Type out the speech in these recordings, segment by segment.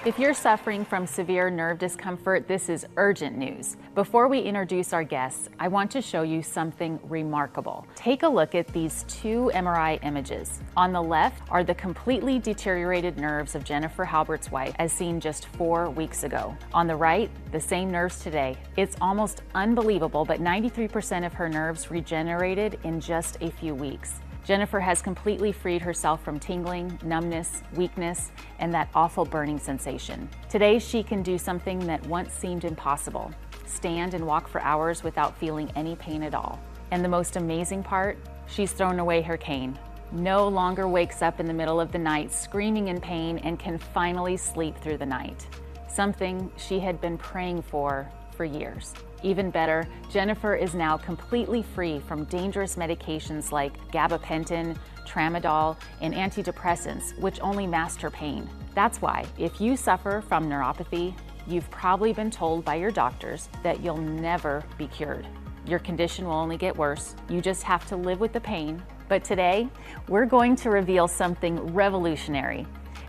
If you're suffering from severe nerve discomfort, this is urgent news. Before we introduce our guests, I want to show you something remarkable. Take a look at these two MRI images. On the left are the completely deteriorated nerves of Jennifer Halbert's wife, as seen just 4 weeks ago. On the right, the same nerves today. It's almost unbelievable, but 93% of her nerves regenerated in just a few weeks. Jennifer has completely freed herself from tingling, numbness, weakness, and that awful burning sensation. Today, she can do something that once seemed impossible: stand and walk for hours without feeling any pain at all. And the most amazing part, she's thrown away her cane. No longer wakes up in the middle of the night screaming in pain and can finally sleep through the night. Something she had been praying for years. Even better, Jennifer is now completely free from dangerous medications like gabapentin, tramadol, and antidepressants, which only masked her pain. That's why, if you suffer from neuropathy, you've probably been told by your doctors that you'll never be cured. Your condition will only get worse. You just have to live with the pain. But today, we're going to reveal something revolutionary.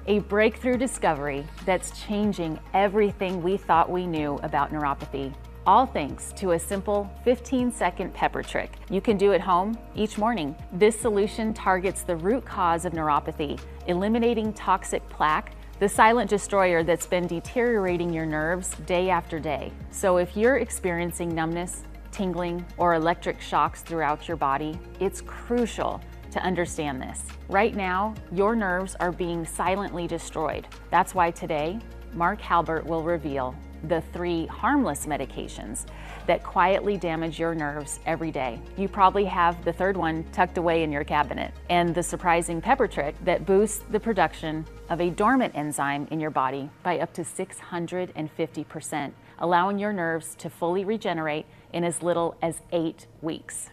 A breakthrough discovery that's changing everything we thought we knew about neuropathy. All thanks to a simple 15-second pepper trick you can do at home each morning. This solution targets the root cause of neuropathy, eliminating toxic plaque, the silent destroyer that's been deteriorating your nerves day after day. So if you're experiencing numbness, tingling, or electric shocks throughout your body, it's crucial to understand this. Right now, your nerves are being silently destroyed. That's why today, Mark Halbert will reveal the 3 harmless medications that quietly damage your nerves every day. You probably have the 3rd one tucked away in your cabinet. And the surprising pepper trick that boosts the production of a dormant enzyme in your body by up to 650%, allowing your nerves to fully regenerate in as little as 8 weeks.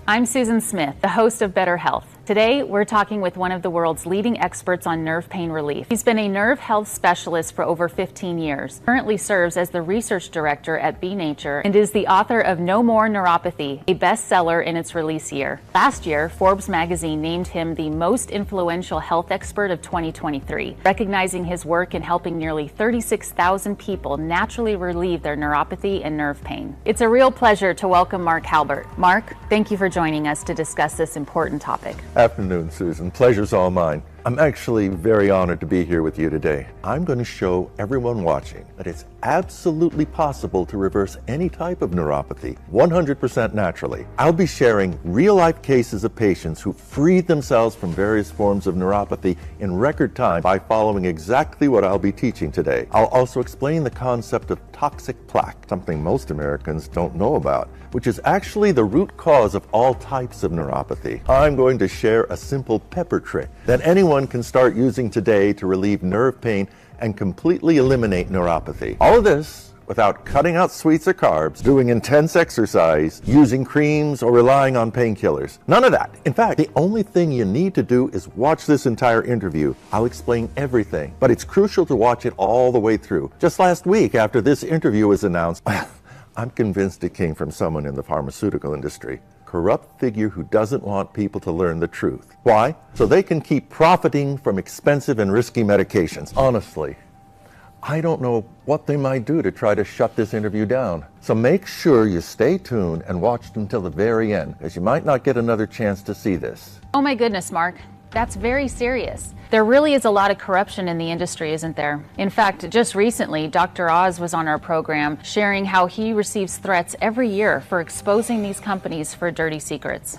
I'm Susan Smith, the host of Better Health. Today, we're talking with one of the world's leading experts on nerve pain relief. He's been a nerve health specialist for over 15 years, currently serves as the research director at B Nature, and is the author of No More Neuropathy, a bestseller in its release year. Last year, Forbes magazine named him the most influential health expert of 2023, recognizing his work in helping nearly 36,000 people naturally relieve their neuropathy and nerve pain. It's a real pleasure to welcome Mark Halbert. Mark, thank you for joining us to discuss this important topic. Afternoon, Susan. Pleasure's all mine. I'm actually very honored to be here with you today. I'm going to show everyone watching that it's absolutely possible to reverse any type of neuropathy 100% naturally. I'll be sharing real-life cases of patients who freed themselves from various forms of neuropathy in record time by following exactly what I'll be teaching today. I'll also explain the concept of toxic plaque, something most Americans don't know about, which is actually the root cause of all types of neuropathy. I'm going to share a simple pepper trick that anyone can start using today to relieve nerve pain and completely eliminate neuropathy. All of this without cutting out sweets or carbs, doing intense exercise, using creams, or relying on painkillers. None of that. In fact, the only thing you need to do is watch this entire interview. I'll explain everything, but it's crucial to watch it all the way through. Just last week, after this interview was announced, I'm convinced it came from someone in the pharmaceutical industry. Corrupt figure who doesn't want people to learn the truth. Why? So they can keep profiting from expensive and risky medications. Honestly, I don't know what they might do to try to shut this interview down. So make sure you stay tuned and watch until the very end, as you might not get another chance to see this. Oh my goodness, Mark. That's very serious. There really is a lot of corruption in the industry, isn't there? In fact, just recently, Dr. Oz was on our program sharing how he receives threats every year for exposing these companies for dirty secrets.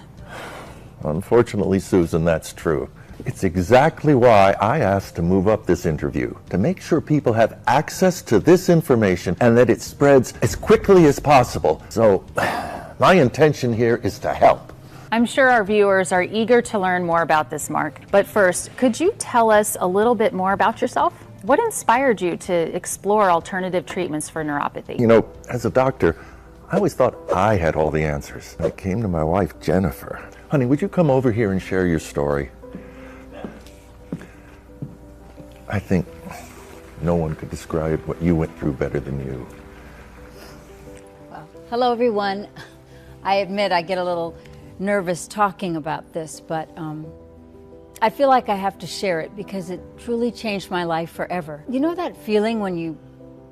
Unfortunately, Susan, that's true. It's exactly why I asked to move up this interview, to make sure people have access to this information and that it spreads as quickly as possible. So, my intention here is to help. I'm sure our viewers are eager to learn more about this, Mark. But first, could you tell us a little bit more about yourself? What inspired you to explore alternative treatments for neuropathy? You know, as a doctor, I always thought I had all the answers. I came to my wife, Jennifer. Honey, would you come over here and share your story? I think no one could describe what you went through better than you. Well, hello, everyone. I admit I get a little nervous talking about this, but I feel like I have to share it because it truly changed my life forever. You know that feeling when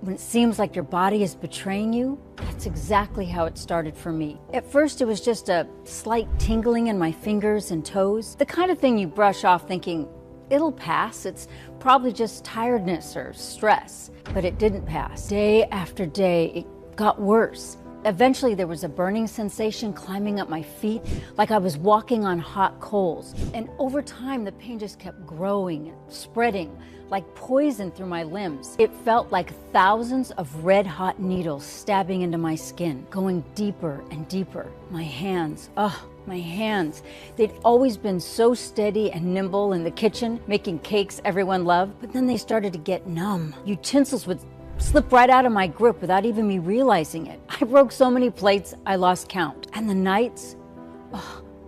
it seems like your body is betraying you? That's exactly how it started for me. At first, it was just a slight tingling in my fingers and toes, the kind of thing you brush off thinking, it'll pass, it's probably just tiredness or stress. But it didn't pass. Day after day, it got worse. Eventually, there was a burning sensation climbing up my feet, like I was walking on hot coals. And over time, the pain just kept growing and spreading, like poison through my limbs. It felt like thousands of red-hot needles stabbing into my skin, going deeper and deeper. My hands, my hands. They'd always been so steady and nimble in the kitchen, making cakes everyone loved, but then they started to get numb. Utensils would slip right out of my grip without even me realizing it. I broke so many plates, I lost count. And the nights,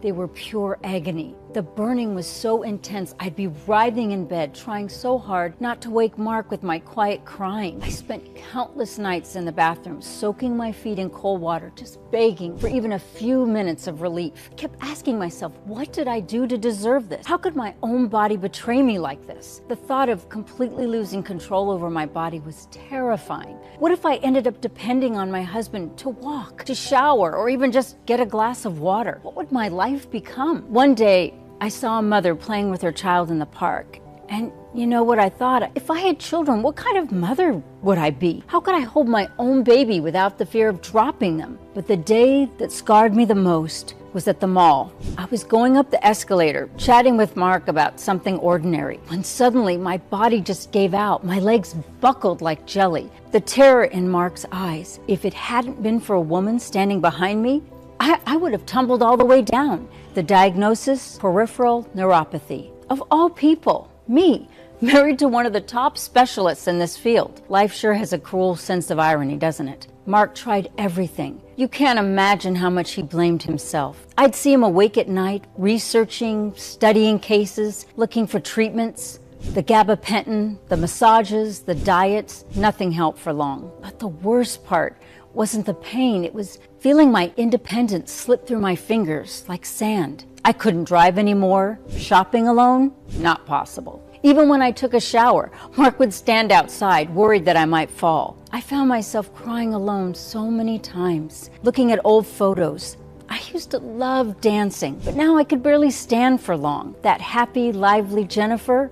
they were pure agony. The burning was so intense, I'd be writhing in bed, trying so hard not to wake Mark with my quiet crying. I spent countless nights in the bathroom, soaking my feet in cold water, just begging for even a few minutes of relief. I kept asking myself, what did I do to deserve this? How could my own body betray me like this? The thought of completely losing control over my body was terrifying. What if I ended up depending on my husband to walk, to shower, or even just get a glass of water? What would my life become? One day, I saw a mother playing with her child in the park. And you know what I thought? If I had children, what kind of mother would I be? How could I hold my own baby without the fear of dropping them? But the day that scarred me the most was at the mall. I was going up the escalator, chatting with Mark about something ordinary, when suddenly my body just gave out. My legs buckled like jelly. The terror in Mark's eyes. If it hadn't been for a woman standing behind me, I would have tumbled all the way down. The diagnosis, peripheral neuropathy. Of all people, me, married to one of the top specialists in this field. Life sure has a cruel sense of irony, doesn't it? Mark tried everything. You can't imagine how much he blamed himself. I'd see him awake at night, researching, studying cases, looking for treatments. The gabapentin, the massages, the diets, nothing helped for long. But the worst part wasn't the pain, it was feeling my independence slip through my fingers like sand. I couldn't drive anymore. Shopping alone? Not possible. Even when I took a shower, Mark would stand outside, worried that I might fall. I found myself crying alone so many times, looking at old photos. I used to love dancing, but now I could barely stand for long. That happy, lively Jennifer,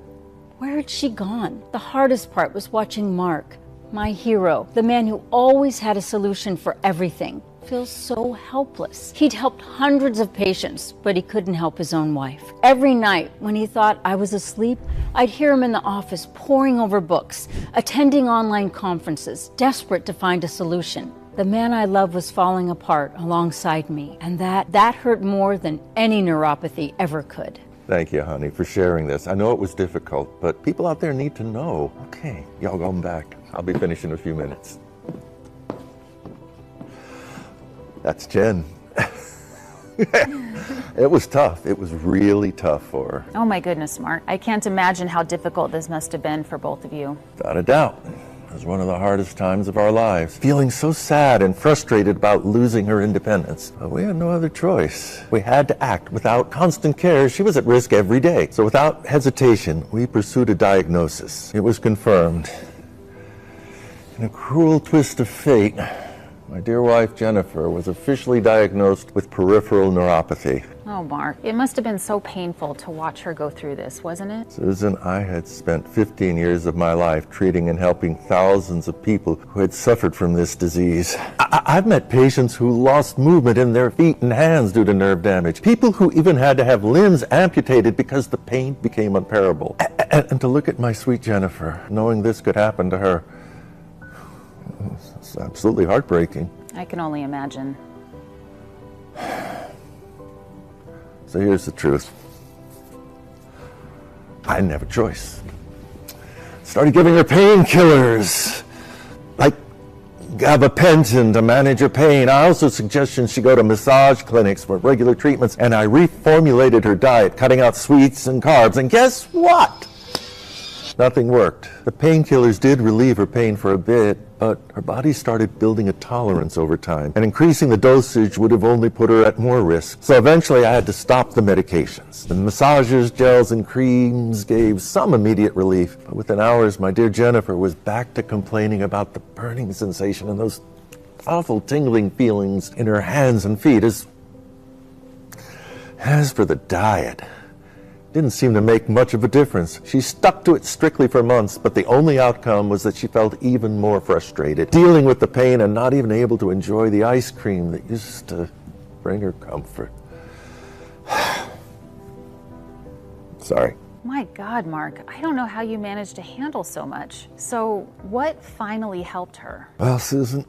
where had she gone? The hardest part was watching Mark, my hero, the man who always had a solution for everything, feels so helpless. He'd helped hundreds of patients, but he couldn't help his own wife. Every night, when he thought I was asleep, I'd hear him in the office poring over books, attending online conferences, desperate to find a solution. The man I loved was falling apart alongside me, and that hurt more than any neuropathy ever could. Thank you, honey, for sharing this. I know it was difficult, but people out there need to know. Okay, y'all come back. I'll be finished in a few minutes. That's Jen. It was tough. It was really tough for her. Oh my goodness, Mark. I can't imagine how difficult this must have been for both of you. Without a doubt. It was one of the hardest times of our lives. Feeling so sad and frustrated about losing her independence. But we had no other choice. We had to act. Without constant care, she was at risk every day. So without hesitation, we pursued a diagnosis. It was confirmed. In a cruel twist of fate, my dear wife, Jennifer, was officially diagnosed with peripheral neuropathy. Oh, Mark, it must have been so painful to watch her go through this, wasn't it? Susan, I had spent 15 years of my life treating and helping thousands of people who had suffered from this disease. I've met patients who lost movement in their feet and hands due to nerve damage. People who even had to have limbs amputated because the pain became unbearable. And to look at my sweet Jennifer, knowing this could happen to her, it's absolutely heartbreaking. I can only imagine. So here's the truth. I didn't have a choice. Started giving her painkillers, like gabapentin to manage her pain. I also suggested she go to massage clinics for regular treatments, and I reformulated her diet, cutting out sweets and carbs. And guess what? Nothing worked. The painkillers did relieve her pain for a bit, but her body started building a tolerance over time, and increasing the dosage would have only put her at more risk. So eventually I had to stop the medications. The massages, gels, and creams gave some immediate relief, but within hours my dear Jennifer was back to complaining about the burning sensation and those awful tingling feelings in her hands and feet. As for the diet, didn't seem to make much of a difference. She stuck to it strictly for months, but the only outcome was that she felt even more frustrated, dealing with the pain and not even able to enjoy the ice cream that used to bring her comfort. Sorry. My God, Mark, I don't know how you managed to handle so much. So what finally helped her? Well, Susan,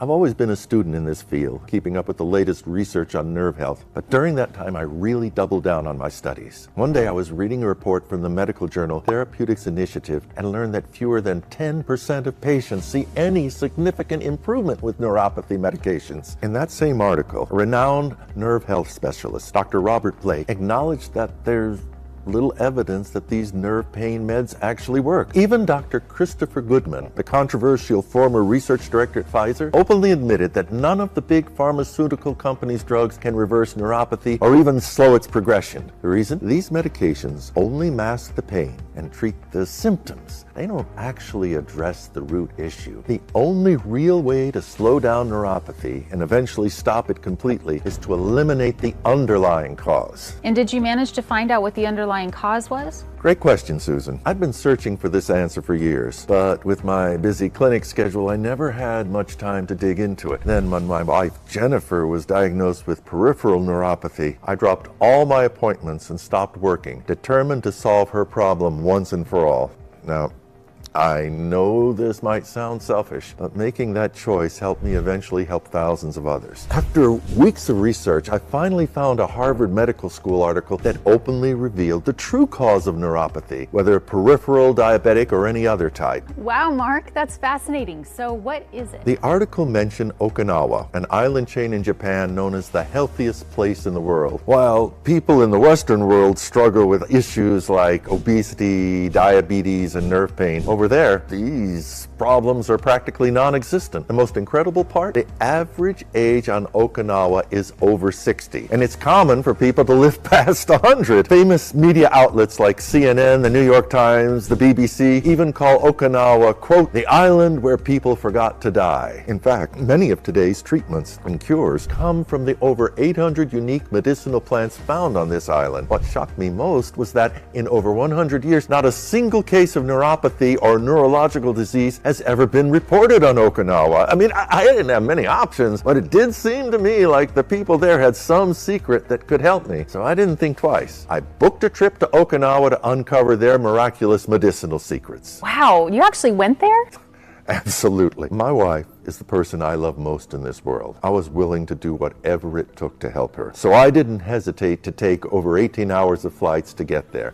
I've always been a student in this field, keeping up with the latest research on nerve health. But during that time, I really doubled down on my studies. One day, I was reading a report from the medical journal Therapeutics Initiative and learned that fewer than 10% of patients see any significant improvement with neuropathy medications. In that same article, a renowned nerve health specialist, Dr. Robert Blake, acknowledged that there's little evidence that these nerve pain meds actually work. Even Dr. Christopher Goodman, the controversial former research director at Pfizer, openly admitted that none of the big pharmaceutical companies' drugs can reverse neuropathy or even slow its progression. The reason? These medications only mask the pain and treat the symptoms. They don't actually address the root issue. The only real way to slow down neuropathy and eventually stop it completely is to eliminate the underlying cause. And did you manage to find out what the underlying cause was? Great question, Susan. I've been searching for this answer for years, but with my busy clinic schedule, I never had much time to dig into it. Then when my wife, Jennifer, was diagnosed with peripheral neuropathy, I dropped all my appointments and stopped working, determined to solve her problem once and for all. Now, I know this might sound selfish, but making that choice helped me eventually help thousands of others. After weeks of research, I finally found a Harvard Medical School article that openly revealed the true cause of neuropathy, whether peripheral, diabetic, or any other type. Wow, Mark, that's fascinating. So what is it? The article mentioned Okinawa, an island chain in Japan known as the healthiest place in the world. While people in the Western world struggle with issues like obesity, diabetes, and nerve pain, over there, these problems are practically non-existent. The most incredible part? The average age on Okinawa is over 60, and it's common for people to live past 100. Famous media outlets like CNN, the New York Times, the BBC even call Okinawa, quote, the island where people forgot to die. In fact, many of today's treatments and cures come from the over 800 unique medicinal plants found on this island. What shocked me most was that in over 100 years, not a single case of neuropathy or neurological disease has ever been reported on Okinawa. I mean, I didn't have many options, but it did seem to me like the people there had some secret that could help me. So I didn't think twice. I booked a trip to Okinawa to uncover their miraculous medicinal secrets. Wow, you actually went there? Absolutely. My wife is the person I love most in this world. I was willing to do whatever it took to help her. So I didn't hesitate to take over 18 hours of flights to get there.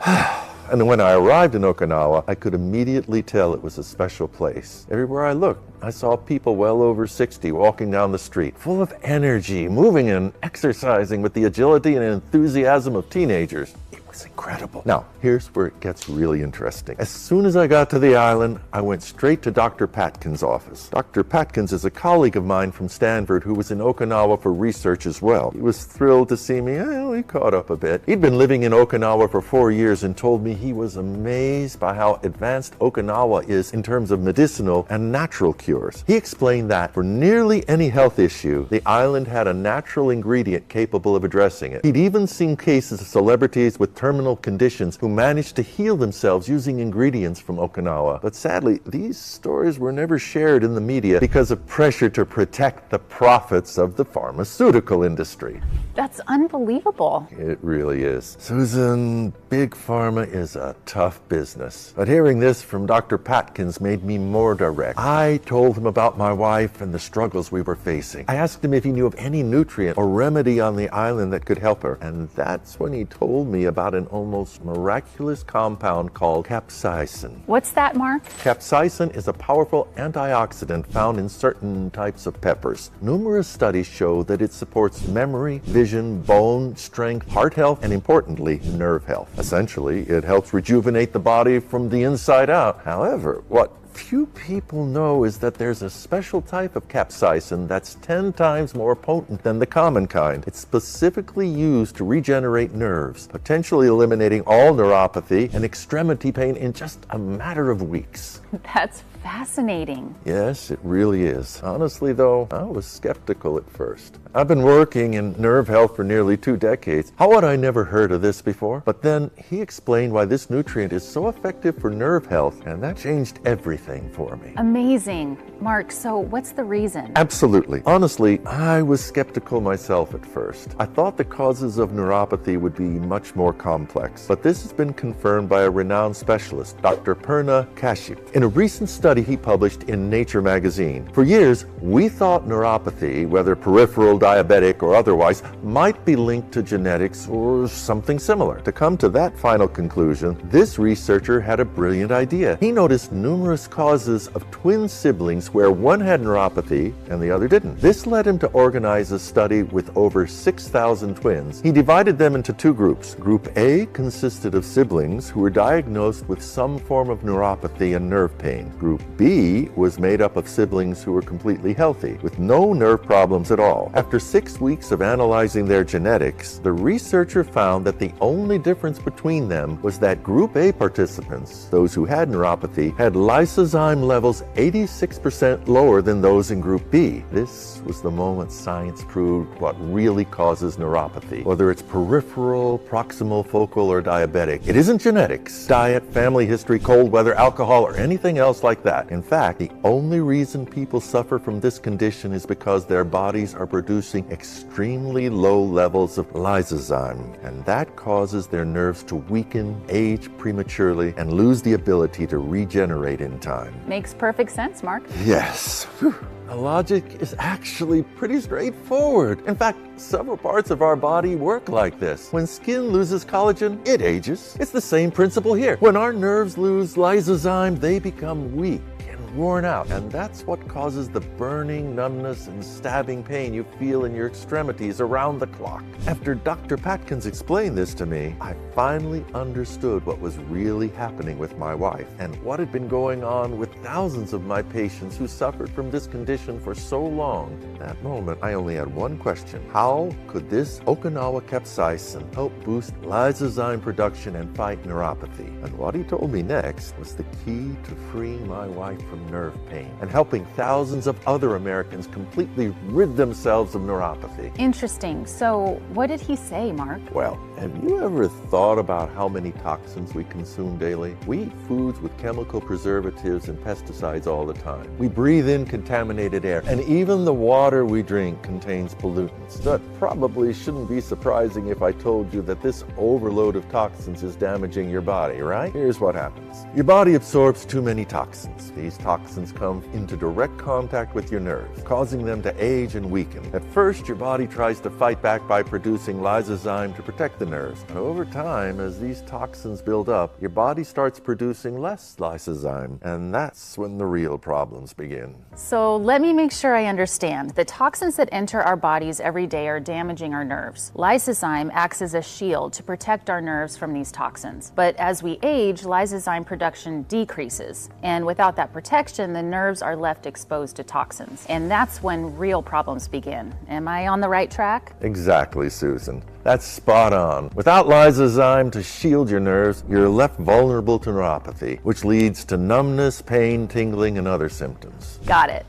And when I arrived in Okinawa, I could immediately tell it was a special place. Everywhere I looked, I saw people well over 60 walking down the street, full of energy, moving and exercising with the agility and enthusiasm of teenagers. It was incredible. Now, here's where it gets really interesting. As soon as I got to the island, I went straight to Dr. Patkin's office. Dr. Patkins is a colleague of mine from Stanford who was in Okinawa for research as well. He was thrilled to see me. We caught up a bit. He'd been living in Okinawa for 4 years and told me he was amazed by how advanced Okinawa is in terms of medicinal and natural cures. He explained that for nearly any health issue, the island had a natural ingredient capable of addressing it. He'd even seen cases of celebrities with terminal conditions who managed to heal themselves using ingredients from Okinawa. But sadly, these stories were never shared in the media because of pressure to protect the profits of the pharmaceutical industry. That's unbelievable. It really is. Susan, big pharma is a tough business. But hearing this from Dr. Patkins made me more direct. I told him about my wife and the struggles we were facing. I asked him if he knew of any nutrient or remedy on the island that could help her. And that's when he told me about about an almost miraculous compound called capsaicin. What's that, Mark? Capsaicin is a powerful antioxidant found in certain types of peppers. Numerous studies show that it supports memory, vision, bone strength, heart health, and importantly, nerve health. Essentially, it helps rejuvenate the body from the inside out. However, what few people know is that there's a special type of capsaicin that's 10 times more potent than the common kind. It's specifically used to regenerate nerves, potentially eliminating all neuropathy and extremity pain in just a matter of weeks. That's fascinating. Yes, it really is. Honestly, though, I was skeptical at first. I've been working in nerve health for nearly 2 decades. How had I never heard of this before? But then he explained why this nutrient is so effective for nerve health, and that changed everything for me. Amazing. Mark, so what's the reason? Absolutely. Honestly, I was skeptical myself at first. I thought the causes of neuropathy would be much more complex, but this has been confirmed by a renowned specialist, Dr. Perna Kashif, in a recent study he published in Nature magazine. For years, we thought neuropathy, whether peripheral, diabetic, or otherwise, might be linked to genetics or something similar. To come to that final conclusion, this researcher had a brilliant idea. He noticed numerous causes of twin siblings where one had neuropathy and the other didn't. This led him to organize a study with over 6,000 twins. He divided them into 2 groups. Group A consisted of siblings who were diagnosed with some form of neuropathy and nerve pain. Group B was made up of siblings who were completely healthy, with no nerve problems at all. After 6 weeks of analyzing their genetics, the researcher found that the only difference between them was that Group A participants, those who had neuropathy, had lysozyme levels 86% lower than those in Group B. This was the moment science proved what really causes neuropathy. Whether it's peripheral, proximal, focal, or diabetic, it isn't genetics, diet, family history, cold weather, alcohol, or anything else like that. In fact, the only reason people suffer from this condition is because their bodies are producing extremely low levels of lysozyme, and that causes their nerves to weaken, age prematurely, and lose the ability to regenerate in time. Makes perfect sense, Mark. Yes. Whew. The logic is actually pretty straightforward. In fact, several parts of our body work like this. When skin loses collagen, it ages. It's the same principle here. When our nerves lose lysozyme, they become weak and worn out. And that's what causes the burning, numbness, and stabbing pain you feel in your extremities around the clock. After Dr. Patkins explained this to me, I finally understood what was really happening with my wife and what had been going on with thousands of my patients who suffered from this condition for so long. At that moment, I only had one question. How could this Okinawa capsaicin help boost lysozyme production and fight neuropathy? And what he told me next was the key to freeing my wife from nerve pain and helping thousands of other Americans completely rid themselves of neuropathy. Interesting. So what did he say, Mark? Well, have you ever thought about how many toxins we consume daily? We eat foods with chemical preservatives and pesticides all the time. We breathe in contaminated air, and even the water we drink contains pollutants. That probably shouldn't be surprising if I told you that this overload of toxins is damaging your body, right? Here's what happens. Your body absorbs too many toxins. These toxins come into direct contact with your nerves, causing them to age and weaken. At first, your body tries to fight back by producing lysozyme to protect the nerves. But over time, as these toxins build up, your body starts producing less lysozyme, and that's when the real problems begin. So let me make sure I understand. The toxins that enter our bodies every day are damaging our nerves. Lysozyme acts as a shield to protect our nerves from these toxins. But as we age, lysozyme production decreases. And without that protection, the nerves are left exposed to toxins. And that's when real problems begin. Am I on the right track? Exactly, Susan. That's spot on. Without lysozyme to shield your nerves, you're left vulnerable to neuropathy, which leads to numbness, pain, tingling, and other symptoms. Got it.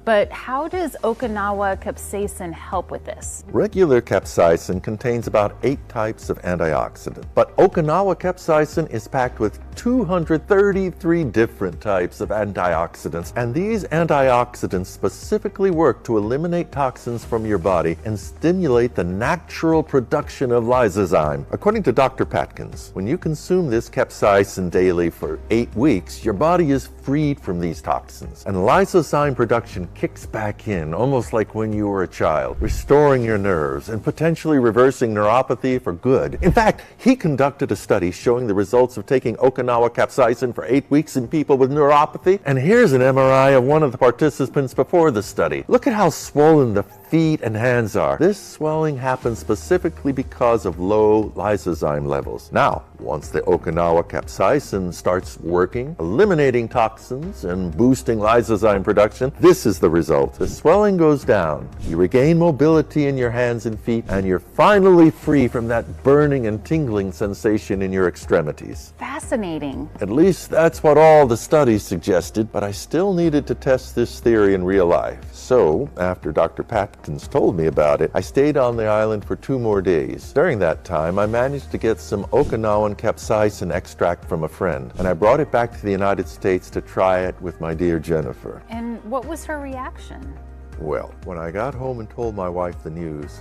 But how does Okinawa capsaicin help with this? Regular capsaicin contains about 8 types of antioxidants, but Okinawa capsaicin is packed with 233 different types of antioxidants, and these antioxidants specifically work to eliminate toxins from your body and stimulate the natural production of lysozyme. According to Dr. Patkins, when you consume this capsaicin daily for 8 weeks, your body is freed from these toxins, and lysozyme production kicks back in, almost like when you were a child, restoring your nerves and potentially reversing neuropathy for good. In fact, he conducted a study showing the results of taking Okinawa capsaicin for 8 weeks in people with neuropathy. And here's an MRI of one of the participants before the study. Look at how swollen the feet and hands are. This swelling happens specifically because of low lysozyme levels. Now, once the Okinawa capsaicin starts working, eliminating toxins and boosting lysozyme production, this is the result. The swelling goes down, you regain mobility in your hands and feet, and you're finally free from that burning and tingling sensation in your extremities. Fascinating. At least that's what all the studies suggested, but I still needed to test this theory in real life. So, after Dr. Patkins told me about it, I stayed on the island for 2 more days. During that time, I managed to get some Okinawan capsaicin extract from a friend, and I brought it back to the United States to try it with my dear Jennifer. And what was her reaction? Well, when I got home and told my wife the news,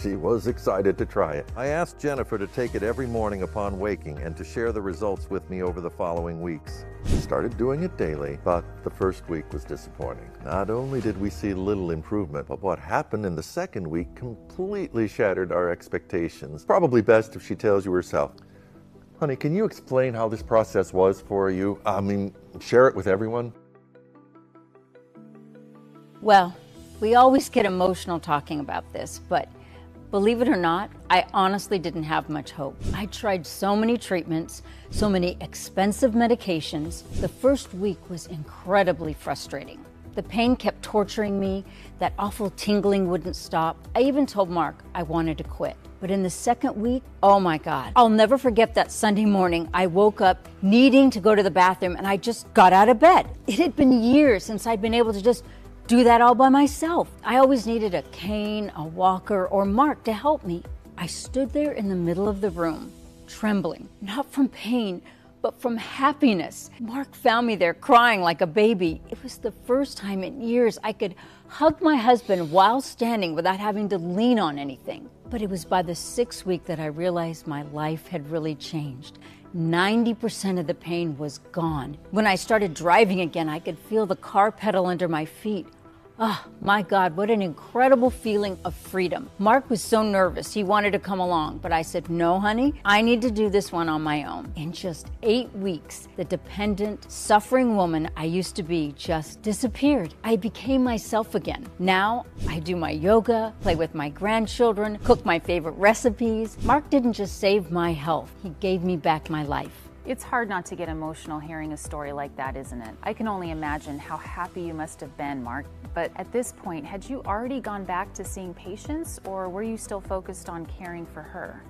she was excited to try it. I asked Jennifer to take it every morning upon waking and to share the results with me over the following weeks. She started doing it daily, but the first week was disappointing. Not only did we see little improvement, but what happened in the second week completely shattered our expectations. Probably best if she tells you herself. Honey, can you explain how this process was for you? Share it with everyone? Well, we always get emotional talking about this, but believe it or not, I honestly didn't have much hope. I tried so many treatments, so many expensive medications. The first week was incredibly frustrating. The pain kept torturing me, that awful tingling wouldn't stop. I even told Mark I wanted to quit. But in the second week, oh my God, I'll never forget that Sunday morning. I woke up needing to go to the bathroom and I just got out of bed. It had been years since I'd been able to just do that all by myself. I always needed a cane, a walker, or Mark to help me. I stood there in the middle of the room, trembling, not from pain, but from happiness. Mark found me there crying like a baby. It was the first time in years I could hug my husband while standing without having to lean on anything. But it was by the 6th week that I realized my life had really changed. 90% of the pain was gone. When I started driving again, I could feel the car pedal under my feet. Oh, my God, what an incredible feeling of freedom. Mark was so nervous, he wanted to come along, but I said, no, honey, I need to do this one on my own. In just 8 weeks, the dependent, suffering woman I used to be just disappeared. I became myself again. Now, I do my yoga, play with my grandchildren, cook my favorite recipes. Mark didn't just save my health, he gave me back my life. It's hard not to get emotional hearing a story like that, isn't it? I can only imagine how happy you must have been, Mark. But at this point, had you already gone back to seeing patients, or were you still focused on caring for her?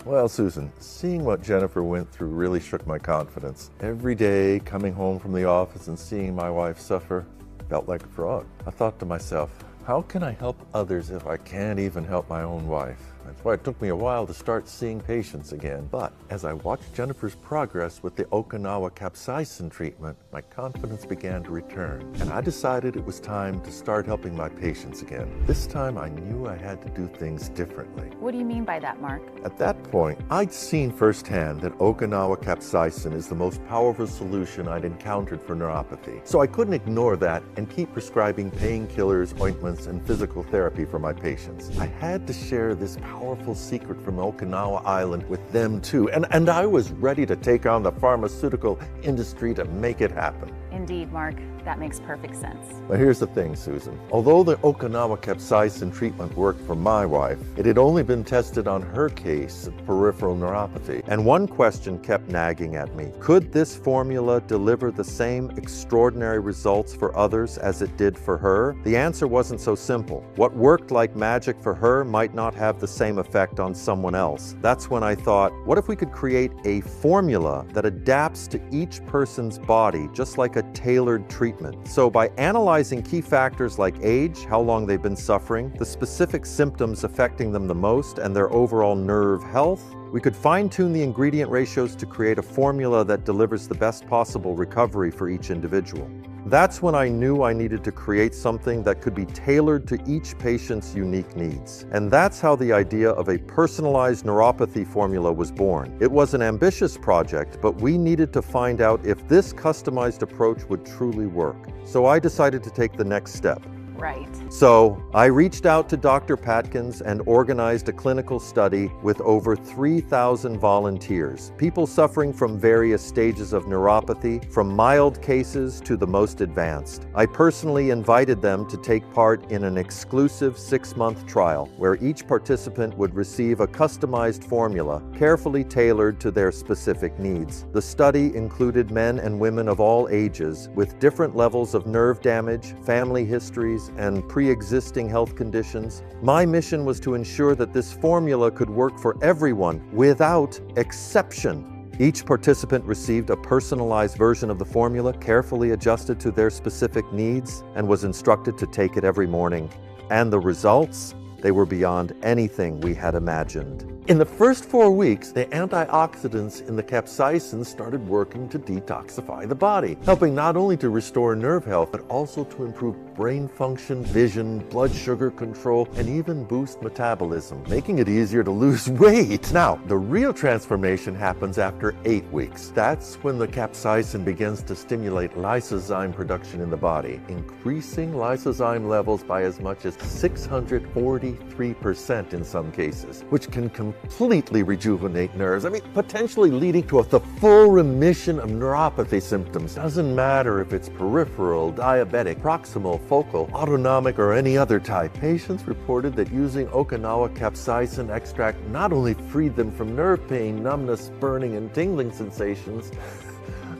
Well, Susan, seeing what Jennifer went through really shook my confidence. Every day, coming home from the office and seeing my wife suffer felt like a fraud. I thought to myself, how can I help others if I can't even help my own wife? That's why it took me a while to start seeing patients again. But as I watched Jennifer's progress with the Okinawa capsaicin treatment, my confidence began to return, and I decided it was time to start helping my patients again. This time I knew I had to do things differently. What do you mean by that, Mark? At that point, I'd seen firsthand that Okinawa capsaicin is the most powerful solution I'd encountered for neuropathy. So I couldn't ignore that and keep prescribing painkillers, ointments, and physical therapy for my patients. I had to share this powerful secret from Okinawa Island with them too, and I was ready to take on the pharmaceutical industry to make it happen. Indeed, Mark, that makes perfect sense. But here's the thing, Susan. Although the Okinawa capsaicin treatment worked for my wife, it had only been tested on her case of peripheral neuropathy. And one question kept nagging at me. Could this formula deliver the same extraordinary results for others as it did for her? The answer wasn't so simple. What worked like magic for her might not have the same effect on someone else. That's when I thought, what if we could create a formula that adapts to each person's body, just like a tailored treatment? So by analyzing key factors like age, how long they've been suffering, the specific symptoms affecting them the most, and their overall nerve health, we could fine-tune the ingredient ratios to create a formula that delivers the best possible recovery for each individual. That's when I knew I needed to create something that could be tailored to each patient's unique needs. And that's how the idea of a personalized neuropathy formula was born. It was an ambitious project, but we needed to find out if this customized approach would truly work. So I decided to take the next step. Right. So I reached out to Dr. Patkins and organized a clinical study with over 3,000 volunteers, people suffering from various stages of neuropathy, from mild cases to the most advanced. I personally invited them to take part in an exclusive 6-month trial where each participant would receive a customized formula carefully tailored to their specific needs. The study included men and women of all ages with different levels of nerve damage, family histories, and pre-existing health conditions. My mission was to ensure that this formula could work for everyone without exception. Each participant received a personalized version of the formula, carefully adjusted to their specific needs, and was instructed to take it every morning. And the results? They were beyond anything we had imagined. In the first 4 weeks, the antioxidants in the capsaicin started working to detoxify the body, helping not only to restore nerve health, but also to improve brain function, vision, blood sugar control, and even boost metabolism, making it easier to lose weight. Now, the real transformation happens after 8 weeks. That's when the capsaicin begins to stimulate lysozyme production in the body, increasing lysozyme levels by as much as 643% in some cases, which can completely rejuvenate nerves. Potentially leading to the full remission of neuropathy symptoms. Doesn't matter if it's peripheral, diabetic, proximal, focal, autonomic, or any other type. Patients reported that using Okinawa capsaicin extract not only freed them from nerve pain, numbness, burning, and tingling sensations,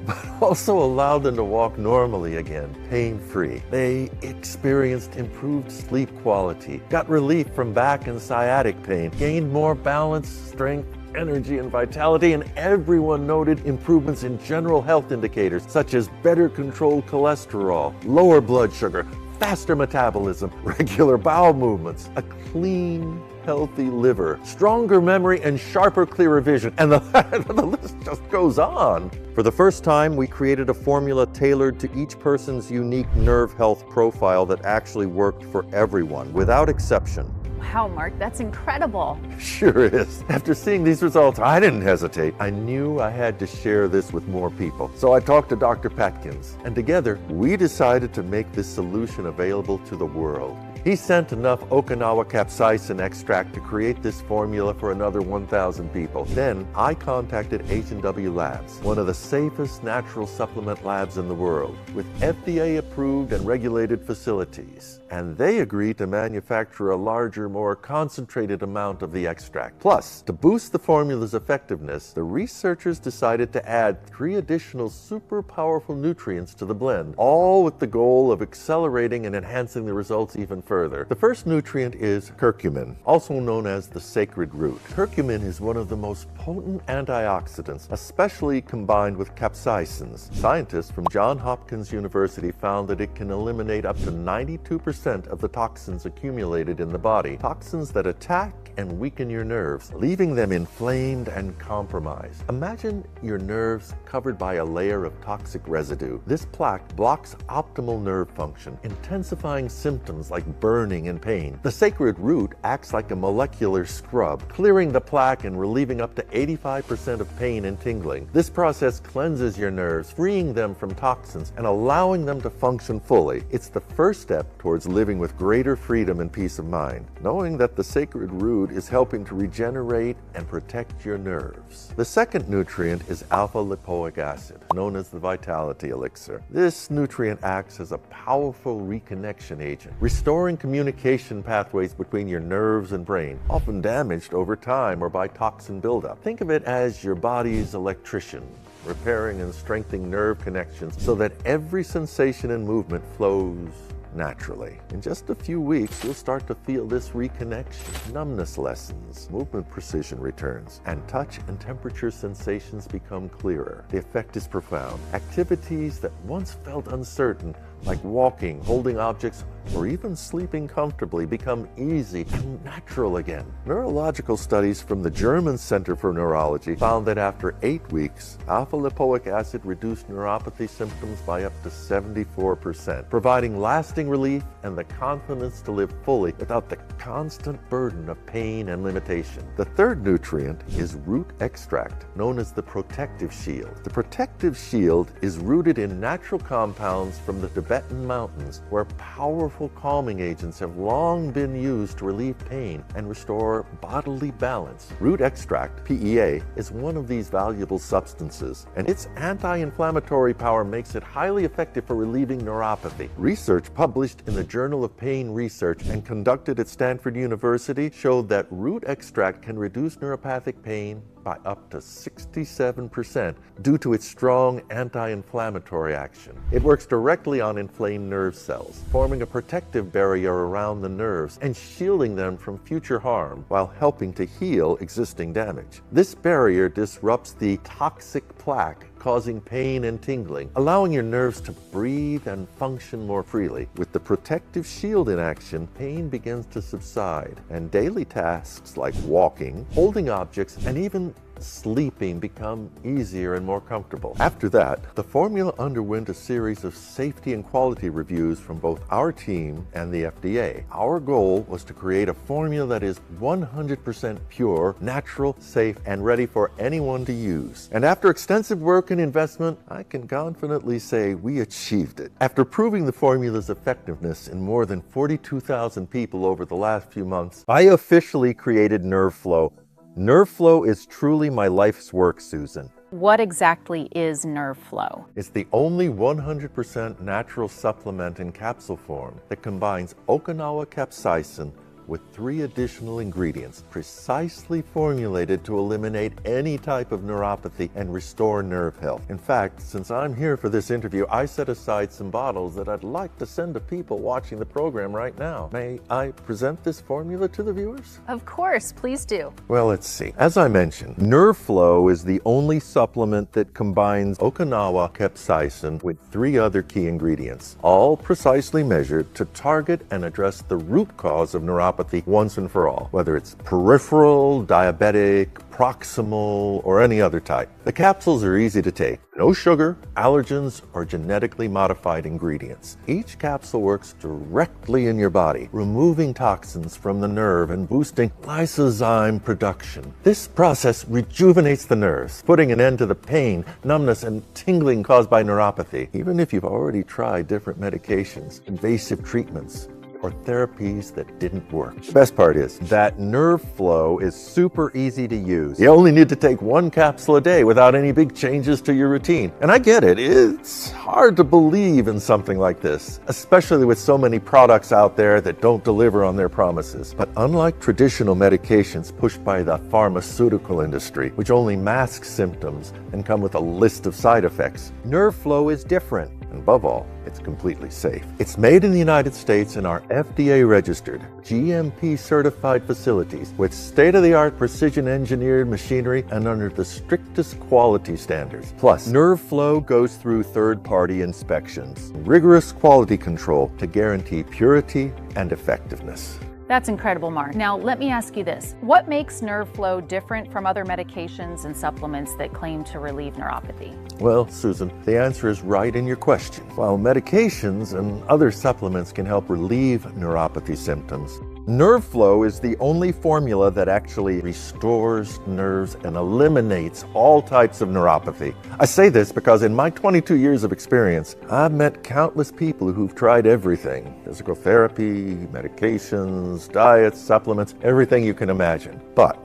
but also allowed them to walk normally again, pain-free. They experienced improved sleep quality, got relief from back and sciatic pain, gained more balance, strength, energy, and vitality, and everyone noted improvements in general health indicators such as better controlled cholesterol, lower blood sugar, faster metabolism, regular bowel movements, a clean, healthy liver, stronger memory, and sharper, clearer vision. And the list just goes on. For the first time, we created a formula tailored to each person's unique nerve health profile that actually worked for everyone, without exception. Wow, Mark, that's incredible. Sure is. After seeing these results, I didn't hesitate. I knew I had to share this with more people. So I talked to Dr. Patkins, and together we decided to make this solution available to the world. He sent enough Okinawa capsaicin extract to create this formula for another 1,000 people. Then I contacted H&W Labs, one of the safest natural supplement labs in the world, with FDA-approved and regulated facilities. And they agreed to manufacture a larger, more concentrated amount of the extract. Plus, to boost the formula's effectiveness, the researchers decided to add 3 additional super powerful nutrients to the blend, all with the goal of accelerating and enhancing the results even further. The first nutrient is curcumin, also known as the sacred root. Curcumin is one of the most potent antioxidants, especially combined with capsaicins. Scientists from Johns Hopkins University found that it can eliminate up to 92% of the toxins accumulated in the body, toxins that attack and weaken your nerves, leaving them inflamed and compromised. Imagine your nerves covered by a layer of toxic residue. This plaque blocks optimal nerve function, intensifying symptoms like burning and pain. The sacred root acts like a molecular scrub, clearing the plaque and relieving up to 85% of pain and tingling. This process cleanses your nerves, freeing them from toxins and allowing them to function fully. It's the first step towards living with greater freedom and peace of mind, knowing that the sacred root is helping to regenerate and protect your nerves. The second nutrient is alpha-lipoic acid, known as the vitality elixir. This nutrient acts as a powerful reconnection agent, restoring communication pathways between your nerves and brain, often damaged over time or by toxin buildup. Think of it as your body's electrician, repairing and strengthening nerve connections so that every sensation and movement flows naturally. In just a few weeks, you'll start to feel this reconnection. Numbness lessens, movement precision returns, and touch and temperature sensations become clearer. The effect is profound. Activities that once felt uncertain like walking, holding objects, or even sleeping comfortably become easy and natural again. Neurological studies from the German Center for Neurology found that after 8 weeks, alpha-lipoic acid reduced neuropathy symptoms by up to 74%, providing lasting relief and the confidence to live fully without the constant burden of pain and limitation. The third nutrient is root extract, known as the protective shield. The protective shield is rooted in natural compounds from the Tibetan mountains, where powerful calming agents have long been used to relieve pain and restore bodily balance. Root extract, PEA, is one of these valuable substances, and its anti-inflammatory power makes it highly effective for relieving neuropathy. Research published in the Journal of Pain Research and conducted at Stanford University showed that root extract can reduce neuropathic pain by up to 67% due to its strong anti-inflammatory action. It works directly on inflamed nerve cells, forming a protective barrier around the nerves and shielding them from future harm while helping to heal existing damage. This barrier disrupts the toxic plaque, causing pain and tingling, allowing your nerves to breathe and function more freely. With the protective shield in action, pain begins to subside, and daily tasks like walking, holding objects, and even sleeping become easier and more comfortable. After that, the formula underwent a series of safety and quality reviews from both our team and the FDA. Our goal was to create a formula that is 100% pure, natural, safe, and ready for anyone to use. And after extensive work and investment, I can confidently say we achieved it. After proving the formula's effectiveness in more than 42,000 people over the last few months, I officially created NerveFlow. NerveFlow is truly my life's work, Susan. What exactly is NerveFlow? It's the only 100% natural supplement in capsule form that combines Okinawa capsaicin with 3 additional ingredients precisely formulated to eliminate any type of neuropathy and restore nerve health. In fact, since I'm here for this interview, I set aside some bottles that I'd like to send to people watching the program right now. May I present this formula to the viewers? Of course, please do. Well, let's see. As I mentioned, NerveFlow is the only supplement that combines Okinawa capsaicin with 3 other key ingredients, all precisely measured to target and address the root cause of neuropathy once and for all, whether it's peripheral, diabetic, proximal, or any other type. The capsules are easy to take. No sugar, allergens, or genetically modified ingredients. Each capsule works directly in your body, removing toxins from the nerve and boosting lysozyme production. This process rejuvenates the nerves, putting an end to the pain, numbness, and tingling caused by neuropathy, even if you've already tried different medications, invasive treatments, or therapies that didn't work. The best part is that NerveFlow is super easy to use. You only need to take 1 capsule a day without any big changes to your routine. And I get it, it's hard to believe in something like this, especially with so many products out there that don't deliver on their promises. But unlike traditional medications pushed by the pharmaceutical industry, which only mask symptoms and come with a list of side effects, NerveFlow is different. And above all, it's completely safe. It's made in the United States in our FDA-registered, GMP-certified facilities with state-of-the-art precision-engineered machinery and under the strictest quality standards. Plus, NerveFlow goes through third-party inspections, rigorous quality control to guarantee purity and effectiveness. That's incredible, Mark. Now, let me ask you this. What makes NerveFlow different from other medications and supplements that claim to relieve neuropathy? Well, Susan, the answer is right in your question. While medications and other supplements can help relieve neuropathy symptoms, NerveFlow is the only formula that actually restores nerves and eliminates all types of neuropathy. I say this because in my 22 years of experience, I've met countless people who've tried everything: physical therapy, medications, diets, supplements, everything you can imagine. But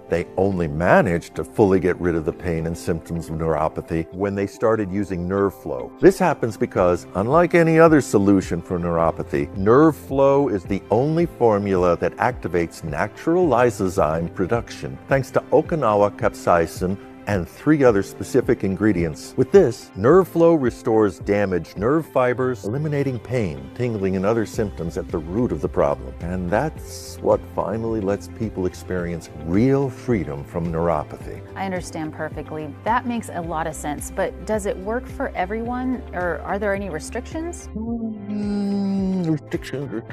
they only managed to fully get rid of the pain and symptoms of neuropathy when they started using NerveFlow. This happens because, unlike any other solution for neuropathy, NerveFlow is the only formula that activates natural lysozyme production thanks to Okinawa capsaicin and 3 other specific ingredients. With this, NerveFlow restores damaged nerve fibers, eliminating pain, tingling, and other symptoms at the root of the problem. And that's what finally lets people experience real freedom from neuropathy. I understand perfectly. That makes a lot of sense, but does it work for everyone, or are there any restrictions? Restrictions.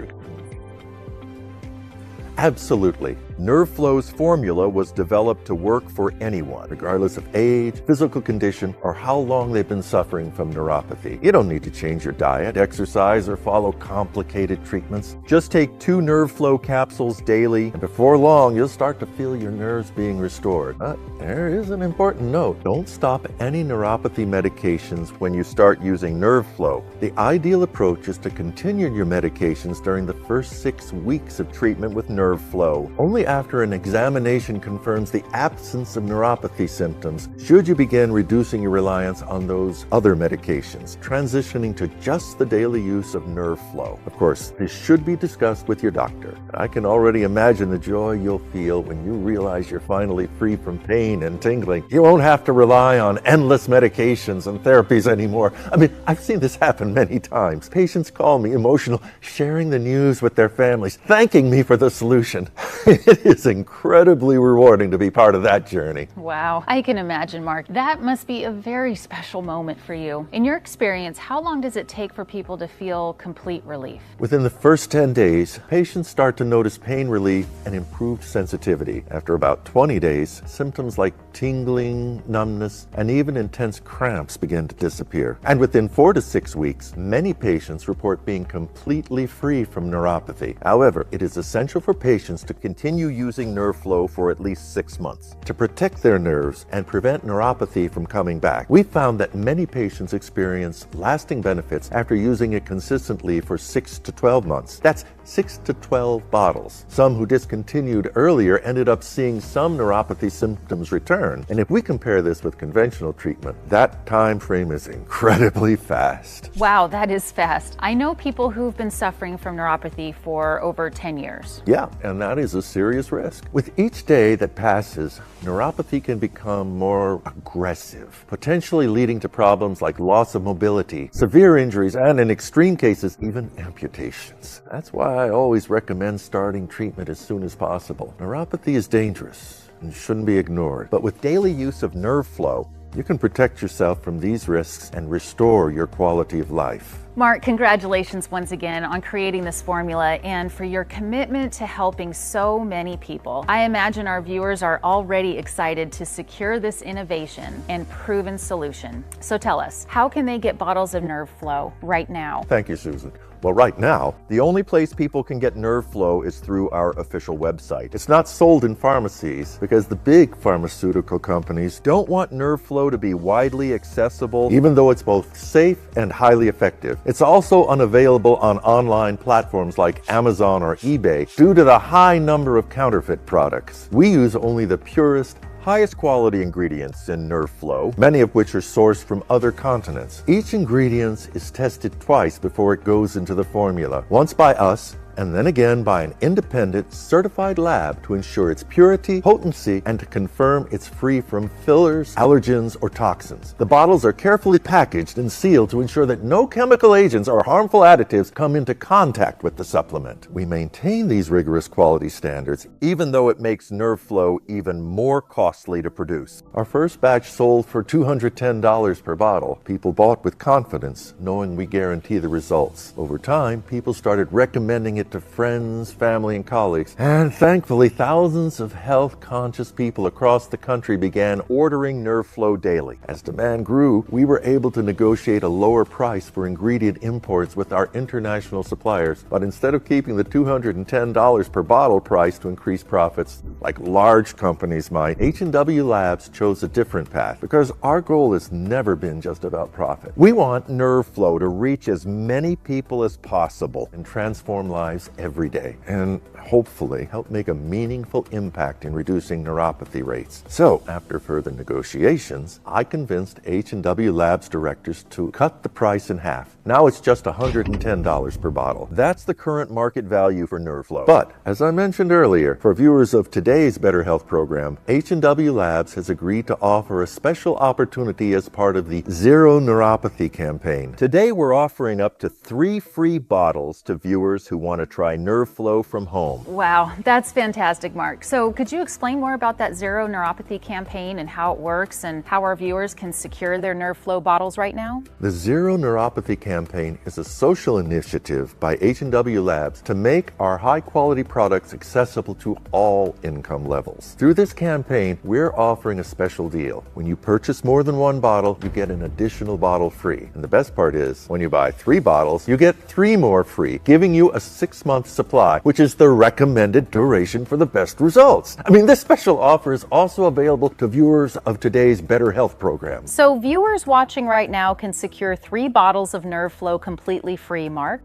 Absolutely. NerveFlow's formula was developed to work for anyone, regardless of age, physical condition, or how long they've been suffering from neuropathy. You don't need to change your diet, exercise, or follow complicated treatments. Just take 2 NerveFlow capsules daily, and before long, you'll start to feel your nerves being restored. But there is an important note. Don't stop any neuropathy medications when you start using NerveFlow. The ideal approach is to continue your medications during the first 6 weeks of treatment with NerveFlow. Only after an examination confirms the absence of neuropathy symptoms should you begin reducing your reliance on those other medications, transitioning to just the daily use of NerveFlow. Of course, this should be discussed with your doctor. I can already imagine the joy you'll feel when you realize you're finally free from pain and tingling. You won't have to rely on endless medications and therapies anymore. I mean, I've seen this happen many times. Patients call me emotional, sharing the news with their families, thanking me for the solution. It is incredibly rewarding to be part of that journey. Wow, I can imagine, Mark. That must be a very special moment for you. In your experience, how long does it take for people to feel complete relief? Within the first 10 days, patients start to notice pain relief and improved sensitivity. After about 20 days, symptoms like tingling, numbness, and even intense cramps begin to disappear. And within 4 to 6 weeks, many patients report being completely free from neuropathy. However, it is essential for patients to continue using NerveFlow for at least 6 months to protect their nerves and prevent neuropathy from coming back. We found that many patients experience lasting benefits after using it consistently for 6 to 12 months. That's 6 to 12 bottles. Some who discontinued earlier ended up seeing some neuropathy symptoms return. And if we compare this with conventional treatment, that time frame is incredibly fast. Wow, that is fast. I know people who've been suffering from neuropathy for over 10 years. Yeah, and that is a serious risk. With each day that passes, neuropathy can become more aggressive, potentially leading to problems like loss of mobility, severe injuries, and in extreme cases, even amputations. That's why I always recommend starting treatment as soon as possible. Neuropathy is dangerous and shouldn't be ignored, but with daily use of NerveFlow, you can protect yourself from these risks and restore your quality of life. Mark, congratulations once again on creating this formula and for your commitment to helping so many people. I imagine our viewers are already excited to secure this innovation and proven solution. So tell us, how can they get bottles of NerveFlow right now? Thank you, Susan. Well, right now, the only place people can get NerveFlow is through our official website. It's not sold in pharmacies because the big pharmaceutical companies don't want NerveFlow to be widely accessible, even though it's both safe and highly effective. It's also unavailable on online platforms like Amazon or eBay due to the high number of counterfeit products. We use only the purest, highest quality ingredients in NerveFlow, many of which are sourced from other continents. Each ingredient is tested twice before it goes into the formula, once by us and then again by an independent certified lab to ensure its purity, potency, and to confirm it's free from fillers, allergens, or toxins. The bottles are carefully packaged and sealed to ensure that no chemical agents or harmful additives come into contact with the supplement. We maintain these rigorous quality standards, even though it makes NerveFlow even more costly to produce. Our first batch sold for $210 per bottle. People bought with confidence, knowing we guarantee the results. Over time, people started recommending it to friends, family, and colleagues. And thankfully, thousands of health-conscious people across the country began ordering NerveFlow daily. As demand grew, we were able to negotiate a lower price for ingredient imports with our international suppliers. But instead of keeping the $210 per bottle price to increase profits, like large companies might, H&W Labs chose a different path because our goal has never been just about profit. We want NerveFlow to reach as many people as possible and transform lives lives every day and hopefully help make a meaningful impact in reducing neuropathy rates. So, after further negotiations, I convinced H&W Labs directors to cut the price in half. Now it's just $110 per bottle. That's the current market value for NerveFlow. But, as I mentioned earlier, for viewers of today's Better Health program, H&W Labs has agreed to offer a special opportunity as part of the Zero Neuropathy campaign. Today we're offering up to 3 free bottles to viewers who want to try NerveFlow from home. Wow, that's fantastic, Mark. So could you explain more about that Zero Neuropathy campaign and how it works and how our viewers can secure their NerveFlow bottles right now? The Zero Neuropathy campaign is a social initiative by H&W Labs to make our high-quality products accessible to all income levels. Through this campaign, we're offering a special deal. When you purchase more than 1 bottle, you get an additional bottle free. And the best part is, when you buy 3 bottles, you get 3 more free, giving you a 6-month supply, which is the recommended duration for the best results. I mean, this special offer is also available to viewers of today's Better Health program. So viewers watching right now can secure 3 bottles of NerveFlow completely free, Mark?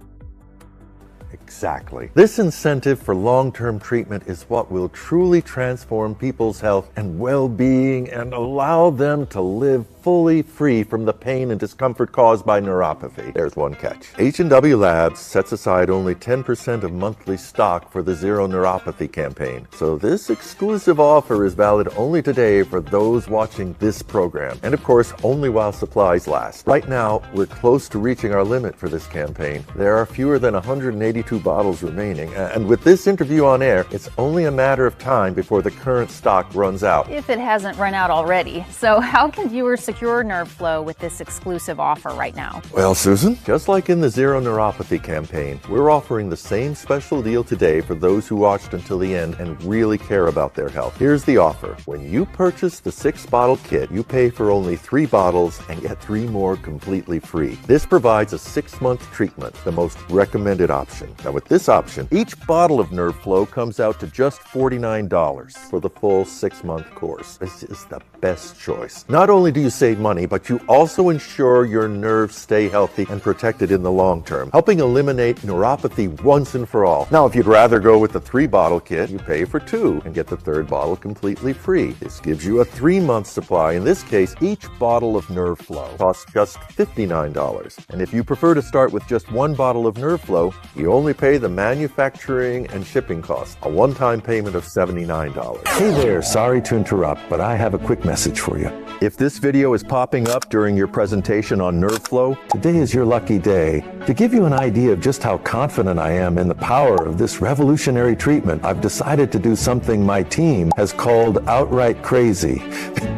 Exactly. This incentive for long-term treatment is what will truly transform people's health and well-being and allow them to live fully free from the pain and discomfort caused by neuropathy. There's one catch. H&W Labs sets aside only 10% of monthly stock for the Zero Neuropathy campaign. So this exclusive offer is valid only today for those watching this program. And of course, only while supplies last. Right now, we're close to reaching our limit for this campaign. There are fewer than 182 bottles remaining. And with this interview on air, it's only a matter of time before the current stock runs out. If it hasn't run out already. So how can viewers secure NerveFlow with this exclusive offer right now? Well, Susan, just like in the Zero Neuropathy campaign, we're offering the same special deal today for those who watched until the end and really care about their health. Here's the offer. When you purchase the 6-bottle kit, you pay for only 3 bottles and get 3 more completely free. This provides a 6-month treatment, the most recommended option. Now, with this option, each bottle of NerveFlow comes out to just $49 for the full 6-month course. This is the best choice. Not only do you save money, but you also ensure your nerves stay healthy and protected in the long term, helping eliminate neuropathy once and for all. Now, if you'd rather go with the 3-bottle kit, you pay for 2 and get the 3rd bottle completely free. This gives you a 3-month supply. In this case, each bottle of NerveFlow costs just $59. And if you prefer to start with just 1 bottle of NerveFlow, you only pay the manufacturing and shipping costs, a one-time payment of $79. Hey there, sorry to interrupt, but I have a quick message for you. If this video is popping up during your presentation on NerveFlow, Today is your lucky day. To give you an idea of just how confident I am in the power of this revolutionary treatment, I've decided to do something my team has called outright crazy.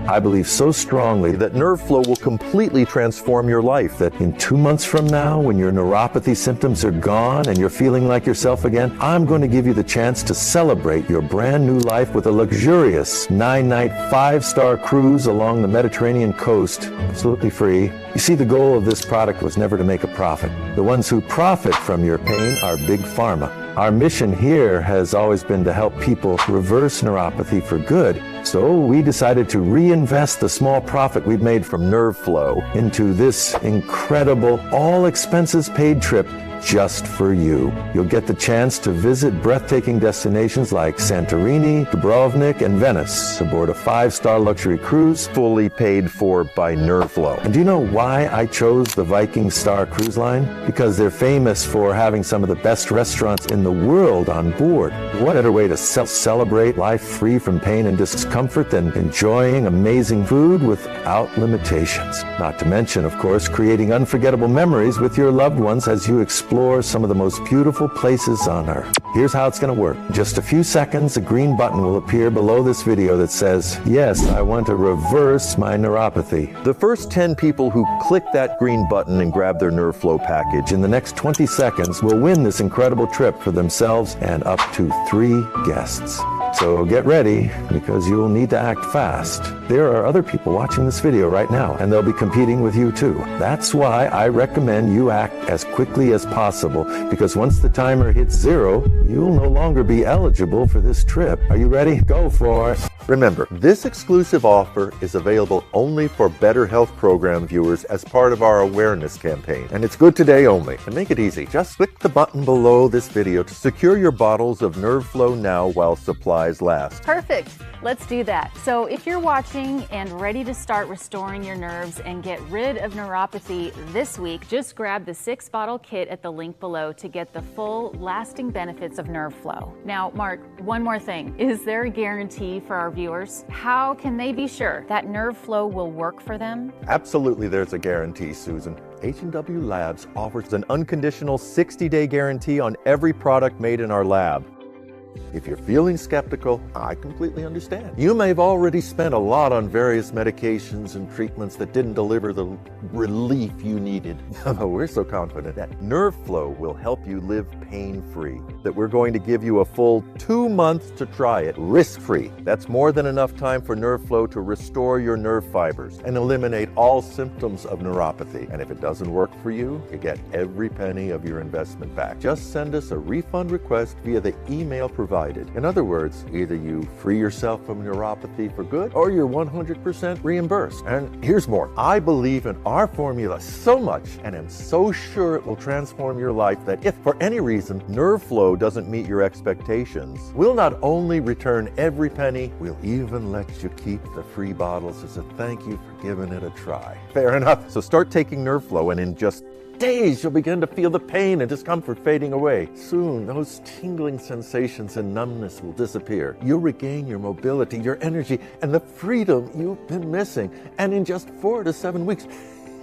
I believe so strongly that NerveFlow will completely transform your life. that in 2 months from now, when your neuropathy symptoms are gone and you're feeling like yourself again, I'm going to give you the chance to celebrate your brand new life with a luxurious 9-night 5-star cruise along the Mediterranean coast, absolutely free. You see, the goal of this product was never to make a profit. The ones who profit from your pain are Big Pharma. Our mission here has always been to help people reverse neuropathy for good. So we decided to reinvest the small profit we'd made from NerveFlow into this incredible, all expenses paid trip just for you. You'll get the chance to visit breathtaking destinations like Santorini, Dubrovnik, and Venice aboard a 5-star luxury cruise, Fully paid for by NerveFlow. and do you know why I chose the Viking Star Cruise Line? Because they're famous for having some of the best restaurants in the world on board. What better way to celebrate life free from pain and discomfort than enjoying amazing food without limitations? Not to mention, of course, creating unforgettable memories with your loved ones as you explore some of the most beautiful places on Earth. Here's how it's going to work. In just a few seconds, a green button will appear below this video that says, "Yes, I want to reverse my neuropathy." The first 10 people who click that green button and grab their NerveFlow package In the next 20 seconds, will win this incredible trip for themselves and up to 3 guests. So get ready, because you'll need to act fast. There are other people watching this video right now, and they'll be competing with you too. That's why I recommend you act as quickly as possible, because once the timer hits 0, you'll no longer be eligible for this trip. Are you ready? Go for it. Remember, this exclusive offer is available only for Better Health Program viewers as part of our awareness campaign, and it's good today only. To make it easy, just click the button below this video to secure your bottles of NerveFlow now while supplies last. Perfect. Let's do that. So if you're watching and ready to start restoring your nerves and get rid of neuropathy this week, just grab the 6-bottle kit at the link below to get the full lasting benefits of NerveFlow. Now, Mark, one more thing. Is there a guarantee for our viewers? How can they be sure that NerveFlow will work for them? Absolutely, there's a guarantee, Susan. H&W Labs offers an unconditional 60-day guarantee on every product made in our lab. If you're feeling skeptical, I completely understand. You may have already spent a lot on various medications and treatments that didn't deliver the relief you needed. We're so confident that NerveFlow will help you live pain-free, that we're going to give you a full 2 months to try it, risk-free. That's more than enough time for NerveFlow to restore your nerve fibers and eliminate all symptoms of neuropathy. And if it doesn't work for you, you get every penny of your investment back. Just send us a refund request via the email provided. In other words, either you free yourself from neuropathy for good, or you're 100% reimbursed. And here's more. I believe in our formula so much, and am so sure it will transform your life, that if for any reason NerveFlow doesn't meet your expectations, we'll not only return every penny, we'll even let you keep the free bottles as a thank you for giving it a try. Fair enough. So start taking NerveFlow, and in just days, you'll begin to feel the pain and discomfort fading away. Soon, those tingling sensations and numbness will disappear. You'll regain your mobility, your energy, and the freedom you've been missing. And in just 4 to 7 weeks,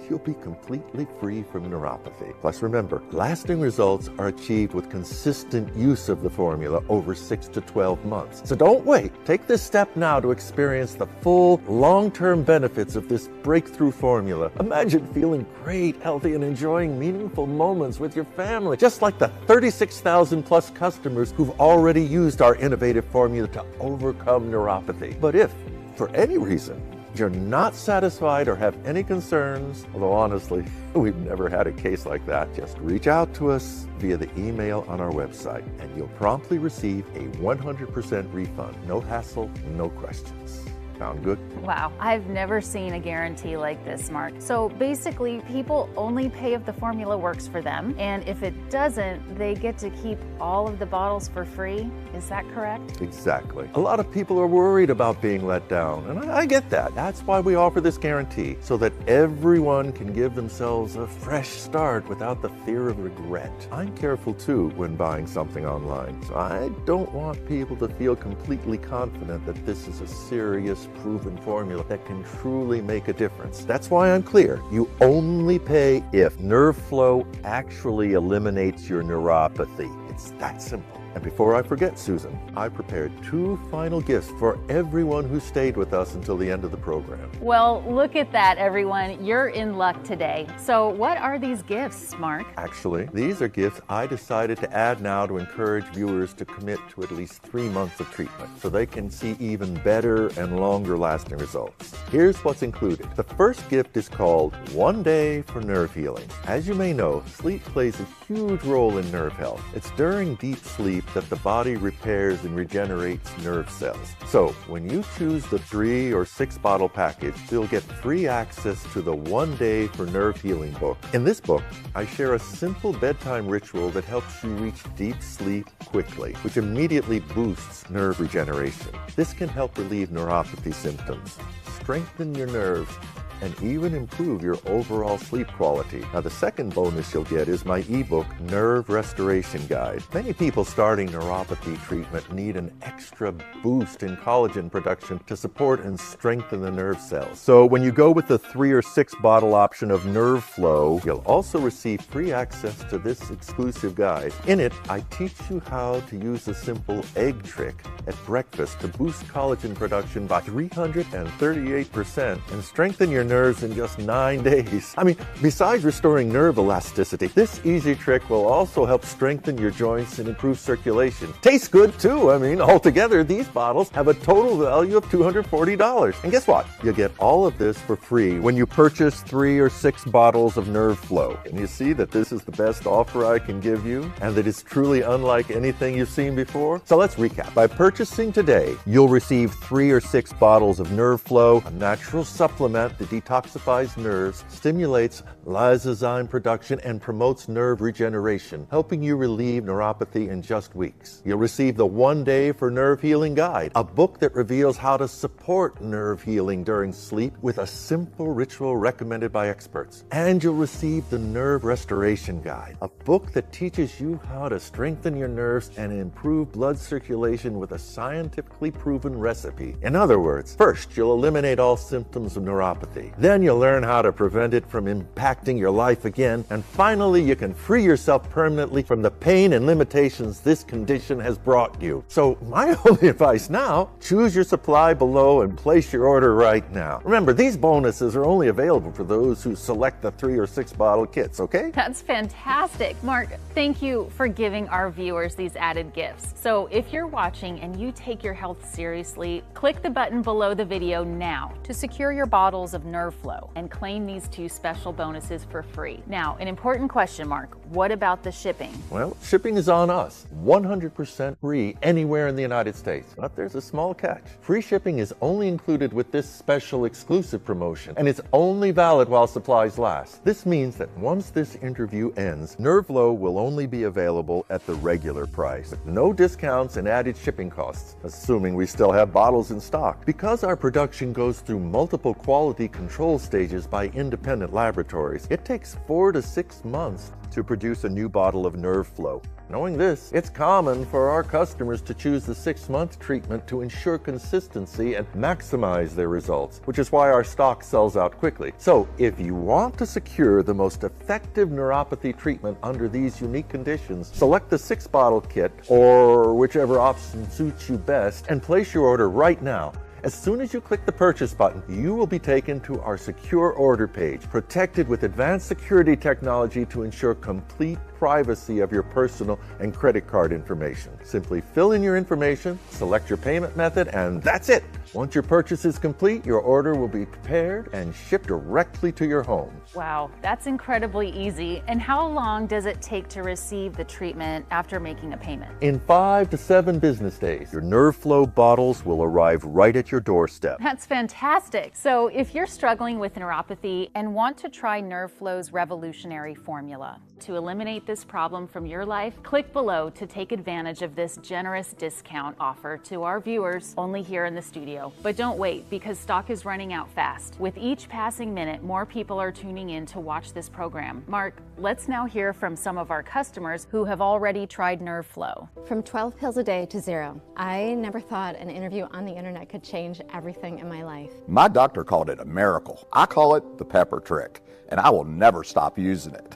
you'll be completely free from neuropathy. Plus, remember, lasting results are achieved with consistent use of the formula over 6 to 12 months. So don't wait. Take this step now to experience the full, long-term benefits of this breakthrough formula. Imagine feeling great, healthy, and enjoying meaningful moments with your family, just like the 36,000 plus customers who've already used our innovative formula to overcome neuropathy. But if, for any reason, you're not satisfied or have any concerns, although honestly, we've never had a case like that, just reach out to us via the email on our website, and you'll promptly receive a 100% refund. No hassle, no questions. Sound good? Wow, I've never seen a guarantee like this, Mark. So basically, people only pay if the formula works for them, and if it doesn't, they get to keep all of the bottles for free. Is that correct? Exactly. A lot of people are worried about being let down, and I get that. That's why we offer this guarantee, so that everyone can give themselves a fresh start without the fear of regret. I'm careful too when buying something online, so I don't want people to feel completely confident that this is a serious, proven formula that can truly make a difference. That's why I'm clear. You only pay if NerveFlow actually eliminates your neuropathy. It's that simple. And before I forget, Susan, I prepared 2 final gifts for everyone who stayed with us until the end of the program. Well, look at that, everyone. You're in luck today. So what are these gifts, Mark? Actually, these are gifts I decided to add now to encourage viewers to commit to at least 3 months of treatment, so they can see even better and longer lasting results. Here's what's included. The first gift is called 1 Day for Nerve Healing. As you may know, sleep plays a huge role in nerve health. It's during deep sleep that the body repairs and regenerates nerve cells. So when you choose the 3 or 6 bottle package, you'll get free access to the 1 Day for Nerve Healing book. In this book, I share a simple bedtime ritual that helps you reach deep sleep quickly, which immediately boosts nerve regeneration. This can help relieve neuropathy symptoms, strengthen your nerves, and even improve your overall sleep quality. Now, the second bonus you'll get is my ebook, Nerve Restoration Guide. Many people starting neuropathy treatment need an extra boost in collagen production to support and strengthen the nerve cells. So when you go with the 3 or 6 bottle option of NerveFlow, you'll also receive free access to this exclusive guide. In it, I teach you how to use a simple egg trick at breakfast to boost collagen production by 338% and strengthen your nerves in just 9 days. I mean, besides restoring nerve elasticity, this easy trick will also help strengthen your joints and improve circulation. Tastes good too. I mean, altogether, these bottles have a total value of $240. And guess what? You get all of this for free when you purchase 3 or 6 bottles of NerveFlow. And you see that this is the best offer I can give you, and that it's truly unlike anything you've seen before. So let's recap. By purchasing today, you'll receive 3 or 6 bottles of NerveFlow, a natural supplement that detoxifies nerves, stimulates lysozyme production, and promotes nerve regeneration, helping you relieve neuropathy in just weeks. You'll receive the 1 Day for Nerve Healing Guide, a book that reveals how to support nerve healing during sleep with a simple ritual recommended by experts. And you'll receive the Nerve Restoration Guide, a book that teaches you how to strengthen your nerves and improve blood circulation with a scientifically proven recipe. In other words, first, you'll eliminate all symptoms of neuropathy. Then you'll learn how to prevent it from impacting your life again. And finally, you can free yourself permanently from the pain and limitations this condition has brought you. So my only advice now, choose your supply below and place your order right now. Remember, these bonuses are only available for those who select the 3 or 6 bottle kits, okay? That's fantastic. Mark, thank you for giving our viewers these added gifts. So if you're watching and you take your health seriously, click the button below the video now to secure your bottles of NerveFlow and claim these 2 special bonuses for free. Now, an important question, Mark, what about the shipping? Well, shipping is on us. 100% free anywhere in the United States. But there's a small catch. Free shipping is only included with this special exclusive promotion, and it's only valid while supplies last. This means that once this interview ends, NerveFlow will only be available at the regular price, with no discounts and added shipping costs, assuming we still have bottles in stock. Because our production goes through multiple quality control stages by independent laboratories, it takes 4 to 6 months to produce a new bottle of NerveFlow. Knowing this, it's common for our customers to choose the 6-month treatment to ensure consistency and maximize their results, which is why our stock sells out quickly. So, if you want to secure the most effective neuropathy treatment under these unique conditions, select the 6-bottle kit or whichever option suits you best and place your order right now. As soon as you click the purchase button, you will be taken to our secure order page, protected with advanced security technology to ensure complete privacy of your personal and credit card information. Simply fill in your information, select your payment method, and that's it. Once your purchase is complete, your order will be prepared and shipped directly to your home. Wow, that's incredibly easy. And how long does it take to receive the treatment after making a payment? In 5 to 7 business days, your NerveFlow bottles will arrive right at your doorstep. That's fantastic. So if you're struggling with neuropathy and want to try NerveFlow's revolutionary formula to eliminate this problem from your life, click below to take advantage of this generous discount offer to our viewers only here in the studio. But don't wait, because stock is running out fast. With each passing minute, more people are tuning in to watch this program. Mark, let's now hear from some of our customers who have already tried NerveFlow. From 12 pills a day to 0. I never thought an interview on the internet could change everything in my life. My doctor called it a miracle. I call it the pepper trick, and I will never stop using it.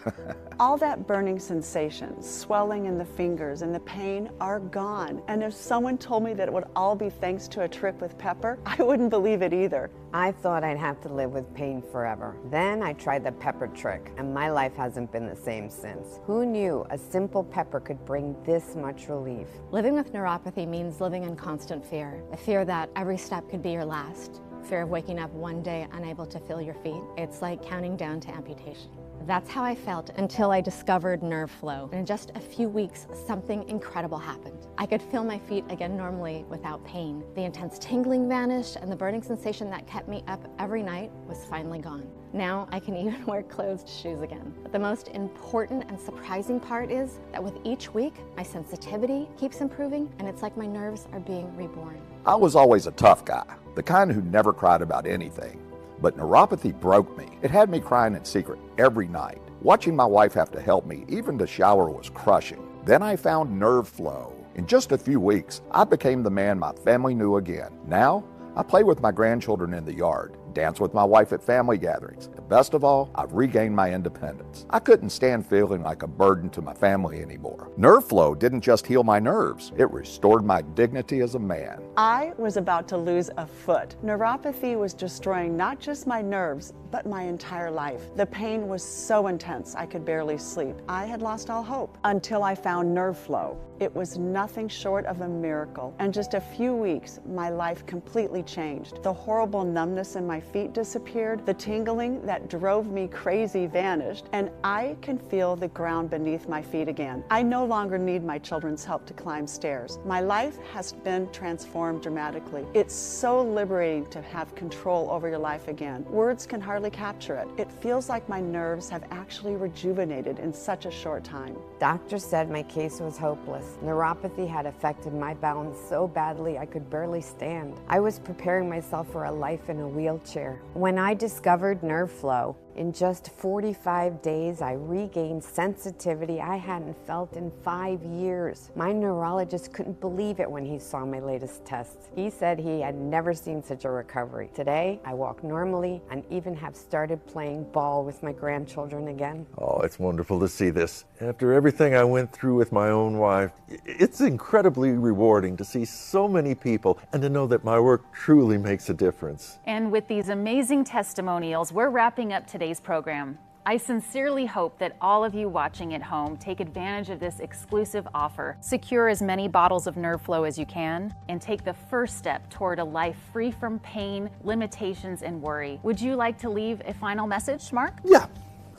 All that burning sensation, swelling in the fingers, and the pain are gone. And if someone told me that it would all be thanks to a trick with pepper, I wouldn't believe it either. I thought I'd have to live with pain forever. Then I tried the pepper trick, and my life hasn't been the same since. Who knew a simple pepper could bring this much relief? Living with neuropathy means living in constant fear. A fear that every step could be your last. Fear of waking up one day unable to feel your feet. It's like counting down to amputation. That's how I felt until I discovered NerveFlow. In just a few weeks, something incredible happened. I could feel my feet again normally without pain. The intense tingling vanished, and the burning sensation that kept me up every night was finally gone. Now I can even wear closed shoes again. But the most important and surprising part is that with each week, my sensitivity keeps improving, and it's like my nerves are being reborn. I was always a tough guy, the kind who never cried about anything. But neuropathy broke me. It had me crying in secret every night. Watching my wife have to help me, even to shower, was crushing. Then I found NerveFlow. In just a few weeks, I became the man my family knew again. Now, I play with my grandchildren in the yard, dance with my wife at family gatherings, and best of all, I've regained my independence. I couldn't stand feeling like a burden to my family anymore. NerveFlow didn't just heal my nerves, it restored my dignity as a man. I was about to lose a foot. Neuropathy was destroying not just my nerves, but my entire life. The pain was so intense I could barely sleep. I had lost all hope until I found NerveFlow. It was nothing short of a miracle. In just a few weeks, my life completely changed. The horrible numbness in my feet disappeared, the tingling that drove me crazy vanished, and I can feel the ground beneath my feet again. I no longer need my children's help to climb stairs. My life has been transformed dramatically. It's so liberating to have control over your life again. Words can hardly capture it. It feels like my nerves have actually rejuvenated in such a short time. Doctors said my case was hopeless. Neuropathy had affected my balance so badly I could barely stand. I was preparing myself for a life in a wheelchair. When I discovered NerveFlow, in just 45 days, I regained sensitivity I hadn't felt in 5 years. My neurologist couldn't believe it when he saw my latest tests. He said he had never seen such a recovery. Today, I walk normally and even have started playing ball with my grandchildren again. Oh, it's wonderful to see this. After everything I went through with my own wife, it's incredibly rewarding to see so many people and to know that my work truly makes a difference. And with these amazing testimonials, we're wrapping up today's program. I sincerely hope that all of you watching at home take advantage of this exclusive offer. Secure as many bottles of NerveFlow as you can and take the first step toward a life free from pain, limitations, and worry. Would you like to leave a final message, Mark? Yeah,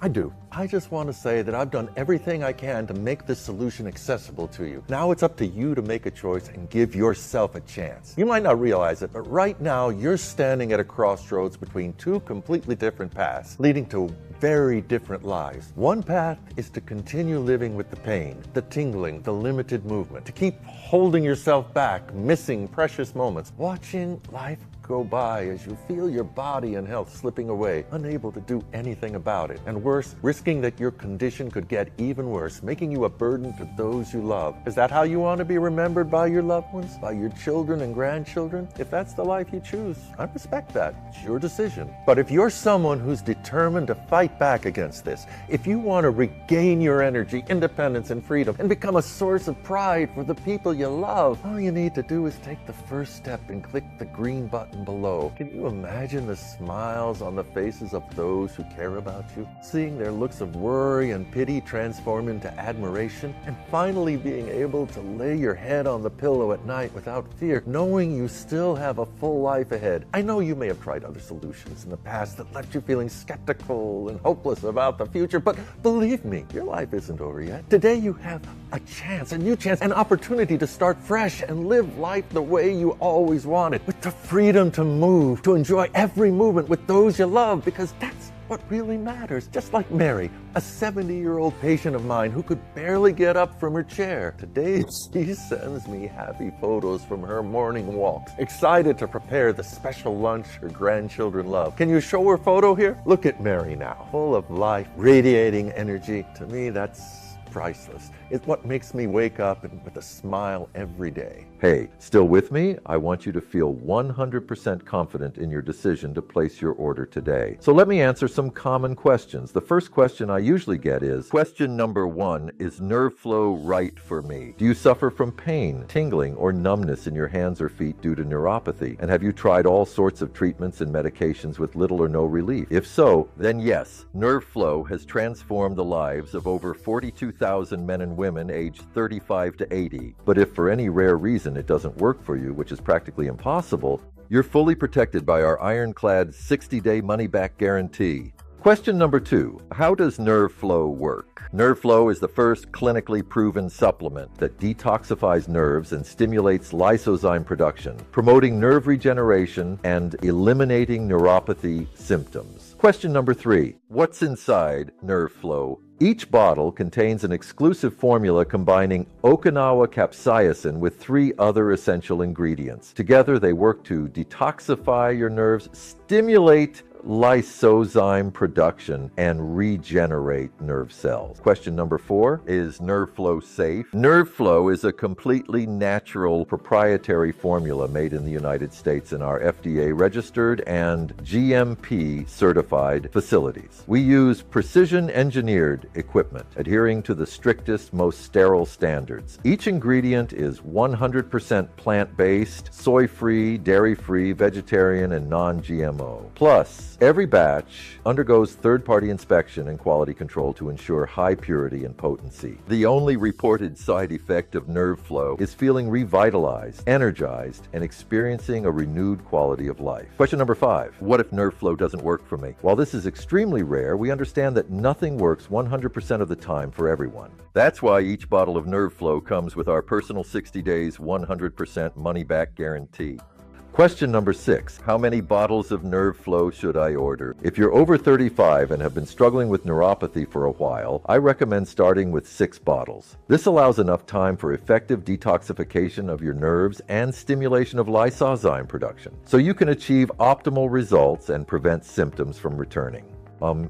I do. I just want to say that I've done everything I can to make this solution accessible to you. Now it's up to you to make a choice and give yourself a chance. You might not realize it, but right now you're standing at a crossroads between two completely different paths, leading to very different lives. One path is to continue living with the pain, the tingling, the limited movement, to keep holding yourself back, missing precious moments, watching life go by as you feel your body and health slipping away, unable to do anything about it. And worse, risking that your condition could get even worse, making you a burden to those you love. Is that how you want to be remembered by your loved ones, by your children and grandchildren? If that's the life you choose, I respect that. It's your decision. But if you're someone who's determined to fight back against this, if you want to regain your energy, independence, and freedom, and become a source of pride for the people you love, all you need to do is take the first step and click the green button below. Can you imagine the smiles on the faces of those who care about you? Seeing their looks of worry and pity transform into admiration, and finally being able to lay your head on the pillow at night without fear, knowing you still have a full life ahead. I know you may have tried other solutions in the past that left you feeling skeptical and hopeless about the future, but believe me, your life isn't over yet. Today you have a chance, a new chance, an opportunity to start fresh and live life the way you always wanted, with the freedom to move, to enjoy every movement with those you love, because that's what really matters. Just like Mary, a 70-year-old patient of mine who could barely get up from her chair. Today, she sends me happy photos from her morning walks, excited to prepare the special lunch her grandchildren love. Can you show her photo here? Look at Mary now, full of life, radiating energy. To me, that's priceless. It's what makes me wake up with a smile every day. Hey, still with me? I want you to feel 100% confident in your decision to place your order today. So let me answer some common questions. The first question I usually get is, question number 1, is NerveFlow right for me? Do you suffer from pain, tingling, or numbness in your hands or feet due to neuropathy? And have you tried all sorts of treatments and medications with little or no relief? If so, then yes, NerveFlow has transformed the lives of over 42,000 men and women aged 35 to 80. But if for any rare reason it doesn't work for you, which is practically impossible, you're fully protected by our ironclad 60-day money-back guarantee. Question number 2, how does NerveFlow work? NerveFlow is the first clinically proven supplement that detoxifies nerves and stimulates lysozyme production, promoting nerve regeneration and eliminating neuropathy symptoms. Question number 3, what's inside NerveFlow? Each bottle contains an exclusive formula combining Okinawa capsaicin with 3 other essential ingredients. Together, they work to detoxify your nerves, stimulate lysozyme production and regenerate nerve cells. Question number 4, is NerveFlow safe? NerveFlow is a completely natural proprietary formula made in the United States in our FDA registered and GMP certified facilities. We use precision engineered equipment adhering to the strictest, most sterile standards. Each ingredient is 100% plant-based, soy-free, dairy-free, vegetarian, and non-GMO. Plus, every batch undergoes third-party inspection and quality control to ensure high purity and potency. The only reported side effect of NerveFlow is feeling revitalized, energized, and experiencing a renewed quality of life. Question number 5. What if NerveFlow doesn't work for me? While this is extremely rare, we understand that nothing works 100% of the time for everyone. That's why each bottle of NerveFlow comes with our personal 60 days 100% money-back guarantee. Question number 6. How many bottles of NerveFlow should I order? If you're over 35 and have been struggling with neuropathy for a while, I recommend starting with 6 bottles. This allows enough time for effective detoxification of your nerves and stimulation of lysozyme production, so you can achieve optimal results and prevent symptoms from returning.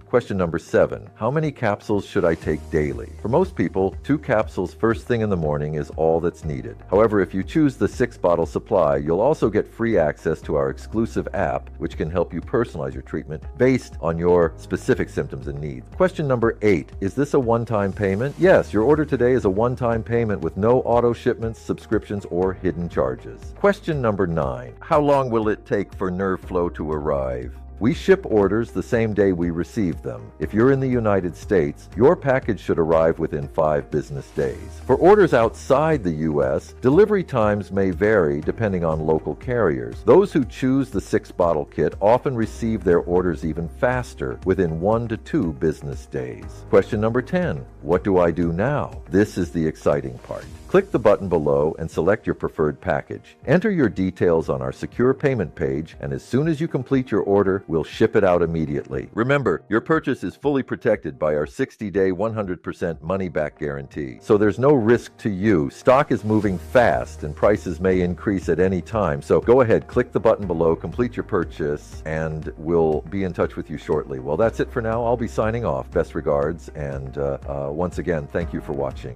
Question number 7. How many capsules should I take daily? For most people, 2 capsules first thing in the morning is all that's needed. However, if you choose the 6-bottle supply, you'll also get free access to our exclusive app, which can help you personalize your treatment based on your specific symptoms and needs. Question number 8. Is this a one-time payment? Yes, your order today is a one-time payment with no auto shipments, subscriptions, or hidden charges. Question number 9. How long will it take for NerveFlow to arrive? We ship orders the same day we receive them. If you're in the United States, your package should arrive within 5 business days. For orders outside the U.S., delivery times may vary depending on local carriers. Those who choose the 6-bottle kit often receive their orders even faster, within 1 to 2 business days. Question number 10. What do I do now? This is the exciting part. Click the button below and select your preferred package. Enter your details on our secure payment page, and as soon as you complete your order, we'll ship it out immediately. Remember, your purchase is fully protected by our 60-day 100% money-back guarantee, so there's no risk to you. Stock is moving fast and prices may increase at any time, so go ahead, click the button below, complete your purchase, and we'll be in touch with you shortly. Well, that's it for now. I'll be signing off. Best regards, and once again, thank you for watching.